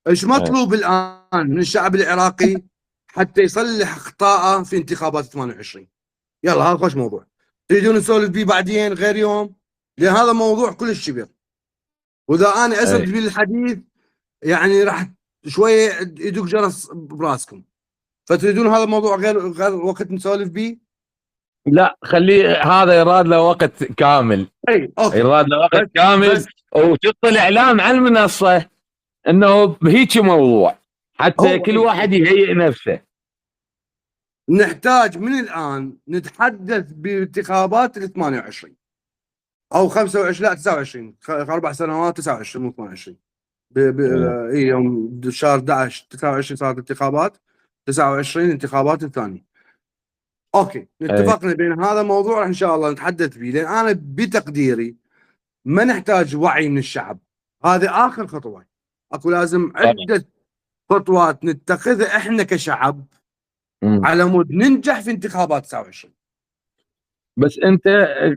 ايش ايه. مطلوب الان من الشعب العراقي حتى يصلح اخطائه في انتخابات 28؟ يلا هذا خوش موضوع، تريدون نسولف بيه بعدين غير يوم؟ لان هذا موضوع كلش كبير، واذا انا اسرد ايه. بيه الحديث يعني راح شويه يدق جرس براسكم. فتريدون هذا الموضوع غير وقت نسولف بيه؟ لا خليه، هذا يراد له وقت كامل، اي اوكي. يراد له وقت بس كامل. وتبطل اعلان على المنصه انه بهيك موضوع، حتى هو كل واحد يهيئ نفسه. نحتاج من الان نتحدث بانتخابات ال 28 او 25، لا 29، 4 سنوات 29 مو 28. ايه. اي يوم شهر 11 29 صارت انتخابات، 29 انتخابات الثانيه. اوكي ايه. اتفقنا بين هذا الموضوع ان شاء الله نتحدث به، لان انا بتقديري ما نحتاج وعي من الشعب، هذه اخر خطوه. اكو لازم طبعا. عده خطوات نتخذها احنا كشعب مم. على مود ننجح في انتخابات 29. بس انت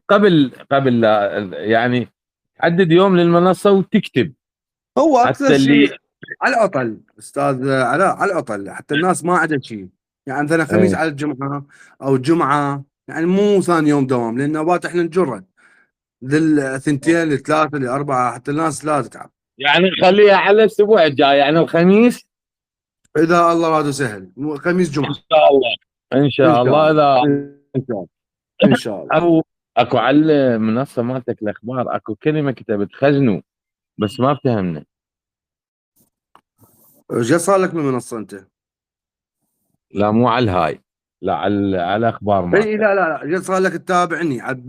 قبل لا يعني حدد يوم للمنصه وتكتب هو اكثر حتى اللي. شيء على العطل استاذ علاء، على العطل حتى الناس ما عندها شيء. يعني مثلا خميس ايه. على الجمعه او الجمعه، يعني مو ثاني يوم دوام، لان نوبات احنا نجرد للثنتين للثلاثه لاربعه حتى الناس لا تتعب. يعني نخليها على الاسبوع الجاي، يعني الخميس. اذا الله راد وسهل خميس ان جمعه. شاء الله، ان ان شاء شاء الله. الله، اذا ان شاء الله، ان شاء الله. او اكو على المنصه مالتك الاخبار اكو كلمه كتبت خزنوا، بس ما افتهمنا. ايش صار لك بالمنصه انت؟ لا مو على الهاي، لا على الاخبار اي مالتك. لا ايش صار لك تتابعني على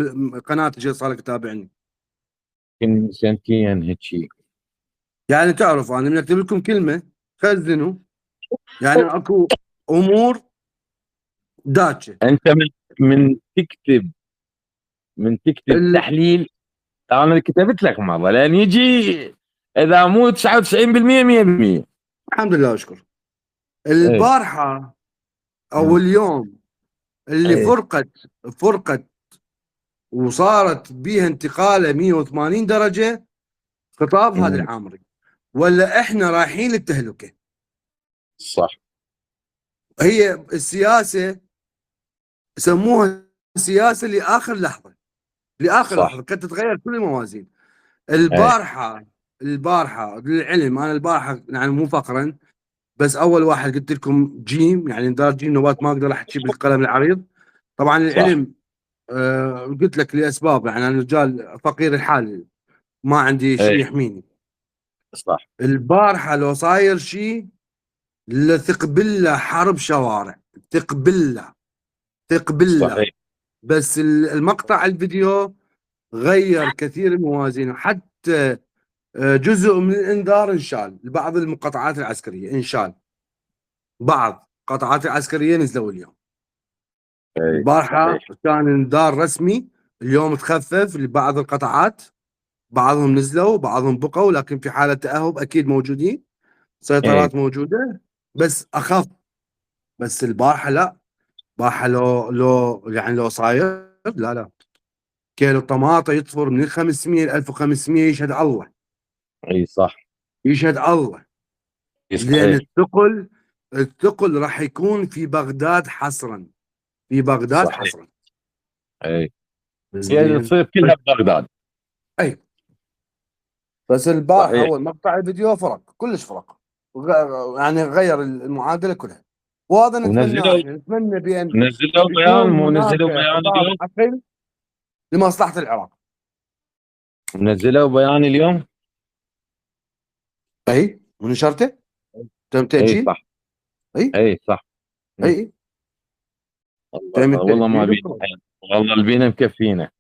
قناتي؟ ايش صار لك تتابعني؟ يمكن سنتين هيك شيء. يعني تعرف انا من اكتب لكم كلمه خزنوا، يعني اكو امور داتشه. انت من تكتب من تكتب تحليل. انا كتبت لك مره لان يجي اذا مو 99% 100%. الحمد لله اشكر. ايه. البارحه او اليوم اللي ايه. فرقت وصارت بيها انتقاله 180 درجه، خطاب هذا مم. العامري، ولا احنا رايحين للتهلكه؟ صح. هي السياسه سموها سياسه لاخر لحظه، لاخر صح. لحظه كانت تتغير كل الموازين. ايه. البارحه للعلم انا البارحه يعني مو فقرا، بس اول واحد قلت لكم جيم، يعني انذار جيم نوبات ما اقدر احكي بالقلم العريض. طبعا صح. العلم قلت لك لاسباب، يعني انا رجال فقير الحال ما عندي شيء ايه. يحميني. صح. البارحه لو صاير شيء لثق بالله حرب شوارع، ثق بالله، ثق بالله. صحيح. بس المقطع الفيديو غير كثير الموازين، حتى جزء من الانذار انشال، بعض المقاطعات العسكريه انشال، بعض قطعات العسكريه نزلوا اليوم. ايه. البارحه صحيح. كان انذار رسمي، اليوم تخفف لبعض القطعات، بعضهم نزلوا بعضهم بقوا، لكن في حاله تاهب اكيد موجودين، ايه. سيطرات موجوده بس اخف. بس البارحه لا، البارحه لو يعني لو صاير لا كيلو الطماطة يطفر من 500 ل 1500، يشهد الله، اي صح، يشهد الله. اي لأن صحيح. الثقل راح يكون في بغداد حصرا، في بغداد صحيح. حصرا. اي هي زين. تصير كلها ببغداد. اي بس البارحة صحيح. أول مقطع الفيديو فرق، كلش فرق، يعني غير المعادلة كلها. وهذا نتمناه، ونزلوا احنا نتمنى بأن نزلوا بيان، يكون مو هناك نزلوا بيان حساب اليوم؟ عقل لمصلحة العراق. نزلوا بيان اليوم. اي ونشرته، تم اي تأجيل. صح. اي اي صح. اي تم والله ما التأجيل بينا وخلاص. حيل. والله البينا مكفينا.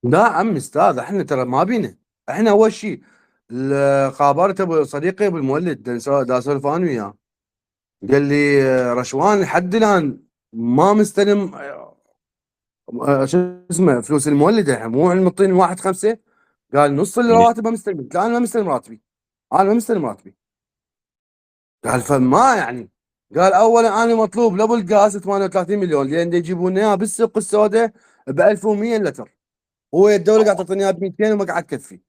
لا عم استاذ، احنا ترى ما بينا. احنا اول شيء خابرت ابو صديقي ابو المولد دا اسولف انا وياه، قال لي رشوان لحد الان ما مستلم شو اسمه فلوس المولده، مو معطيني 1/5. قال نص إيه. الرواتب ما مستلم. قلت له انا ما مستلم راتبي، انا ما مستلم راتبي. قال فما يعني. قال اولا انا مطلوب لابو الغاز 38 مليون لان يجيبون لنا اياه بالسوق السوداء ب 1100 لتر، هو الدوله قاعده تعطيني اياه ب 200 وما قاعد تكفي.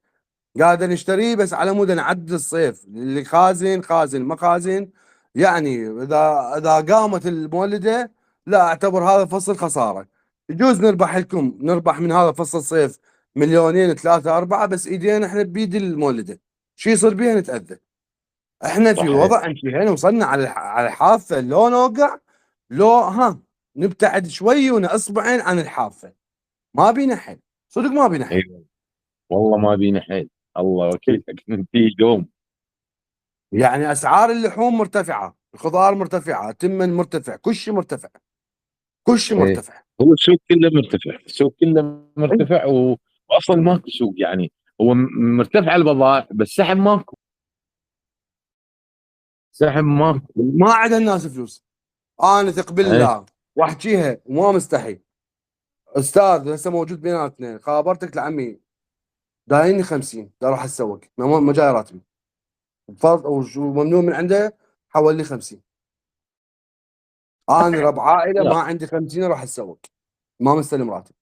قاعد نشتريه بس على مود نعدل الصيف، اللي خازن خازن، ما خازن يعني اذا قامت المولده لا اعتبر هذا الفصل خساره. يجوز نربح لكم، نربح من هذا الفصل الصيف مليونين ثلاثه اربعه، بس ايدينا احنا بيد المولده، شو يصير بيها نتاذى. احنا في صحيح. وضع انتهينا، وصلنا على الحافه، لو نوقع لو ها نبتعد شوي ونصبعين عن الحافه، ما بينا حل، صدق ما بينا حل. ايوه والله ما بينا حيل. الله وكيلك في دوم. يعني اسعار اللحوم مرتفعه، الخضار مرتفعه، التمن مرتفع، كل شيء مرتفع، كل شيء ايه مرتفع. هو السوق كله مرتفع، السوق كله إيه. مرتفع واصلا ماكو سوق يعني. هو مرتفع البضائع بس سحب ماكو، سحب ماكو. ما عاد الناس فلوس. انا ثق ايه بالله واحكيها وما مستحي، استاذ هسه موجود بيناتنا، خابرتك لعمي دايني 50 دا اروح اتسوق، ما جاي راتبي، فرض وممنوع من عنده، حول لي 50. انا رب عائله لا ما عندي 50 اروح اتسوق، ما مستلم راتب،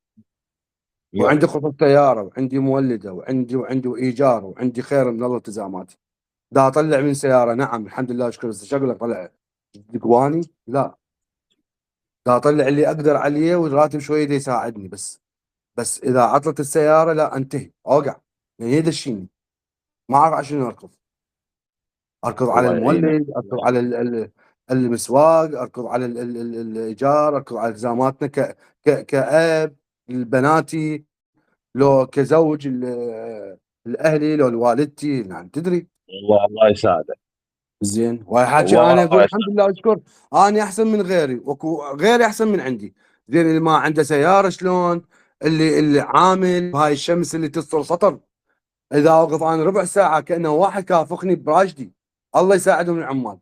لا. وعندي خطط سياره، وعندي مولده، وعندي وايجار، وعندي خير من الله التزاماتي. دا اطلع من سياره، نعم الحمد لله اشكر، بس شغله طلع دقواني لا، دا اطلع اللي اقدر عليه والراتب شويه دا يساعدني، بس اذا عطلت السياره لا انتهي اوقع، يعني يدشيني، ما اعرف على شنو اركض. اركض على الله يعينك. المولد، اركض على المسواق، اركض على الايجار، اركض على التزاماتنا كاب لبناتي، لو كزوج الاهلي، لو لوالدتي، نعم تدري. والله الله يساعدك. زين وهاي حاجه والله انا اقول الله الحمد يساعدك. لله واشكر، انا احسن من غيري، وكو غيري احسن من عندي. زين اللي ما عنده سياره شلون، اللي عامل بهاي الشمس اللي تسطر سطر، اذا اوقف انا ربع ساعه كانه واحد كافخني براشدي. الله يساعدهم العمال،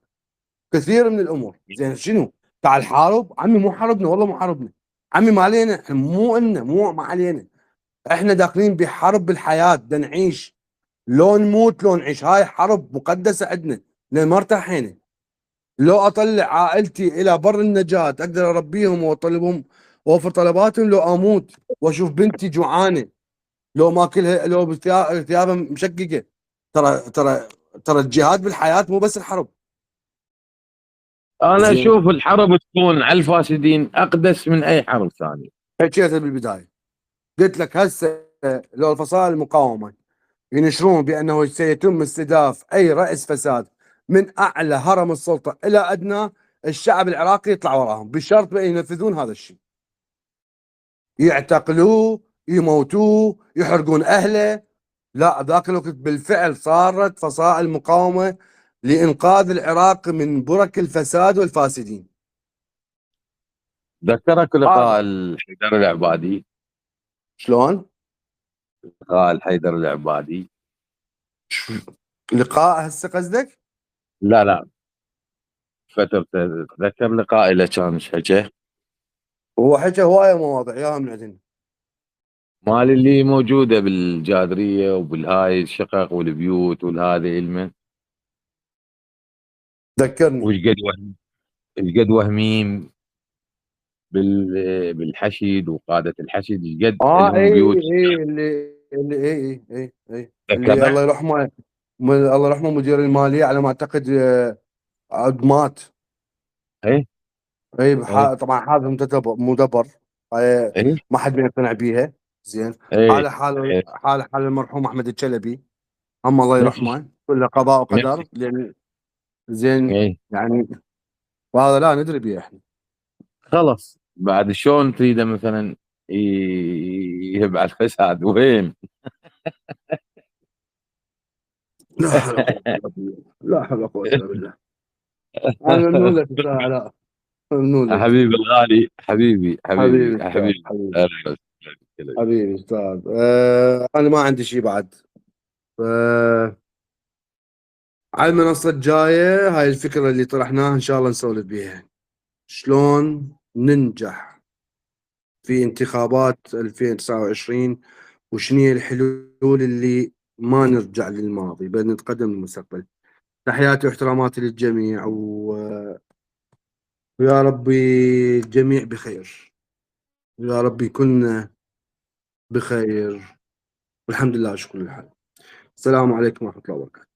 كثير من الامور. زين شنو تعال حارب عمي، مو حاربنا والله مو حاربنا عمي، ما علينا احنا، مو إلنا، مو ما علينا، احنا داخلين بحرب بالحياه، بدنا نعيش، لو نموت لو نعيش، هاي حرب مقدسه عندنا لان ما ارتاحينا. لو اطلع عائلتي الى بر النجاة اقدر اربيهم واطلبهم واوفر طلباتهم، لو اموت واشوف بنتي جوعانه، لو ماكلها، لو ثيابها مشققه. ترى الجهاد بالحياه مو بس الحرب. انا زين اشوف الحرب تكون على الفاسدين اقدس من اي حرب ثانيه. حكيتها بالبدايه، قلت لك هسه لو الفصائل المقاومه ينشرون بانه سيتم استهداف اي رأس فساد من اعلى هرم السلطه الى ادنى، الشعب العراقي يطلع وراهم بشرط بان ينفذون هذا الشيء، يعتقلوه، يموتوه، يحرقون اهله. لا ذاك الوقت بالفعل صارت فصائل مقاومه لانقاذ العراق من برك الفساد والفاسدين. ذكرك لقاء هذا الحيدر العبادي. شلون؟ لقاء الحيدر العبادي. لقاء هسه قصدك؟ لا لا، فترة تذكر لقاء له كان ايش حكى؟ هو حكى هوايه مواضيع ياها من عندنا. مال اللي موجوده بالجادريه وبالهاي الشقق والبيوت والهذه علما. ذكرني. وش قد وهمين بالحشد وقاده الحشد ايش قد اه لهم اي بيوت اي اللي اللي تذكرها؟ الله يرحمه، الله يرحمه مدير الماليه على ما اعتقد، عدمات. ايه اي ايه طبعا هذا مدبر. ايه ما حد يقتنع بيها. زين. ايه حال ايه حال المرحوم احمد الشلبي، هم الله نفس الشيء يرحمه، كله قضاء نفس وقدر لان. زين. ايه. يعني وهذا لا ندري به احنا. خلص بعد شلون تريده مثلا يبعث فساد وين؟ لا حول ولا قوة الا بالله، لا حول ولا قوة الا بالله. انا ممنون لك استاذ علاء، ممنون لك. حبيبي الغالي، حبيبي حبيبي حبيبي استاذ، حبيبي. حبيبي، أهلا وسهلا. حبيبي استاذ. انا ما عندي شيء بعد. على المنصة الجاية هاي الفكرة اللي طرحناها ان شاء الله نسولف بيها، شلون ننجح في انتخابات 2029، وشنو هي الحلول اللي ما نرجع للماضي بل نتقدم للمستقبل. تحياتي واحتراماتي للجميع، ويا ربي الجميع بخير، يا ربي كلنا بخير، والحمد لله على كل حال. السلام عليكم ورحمة الله وبركاته.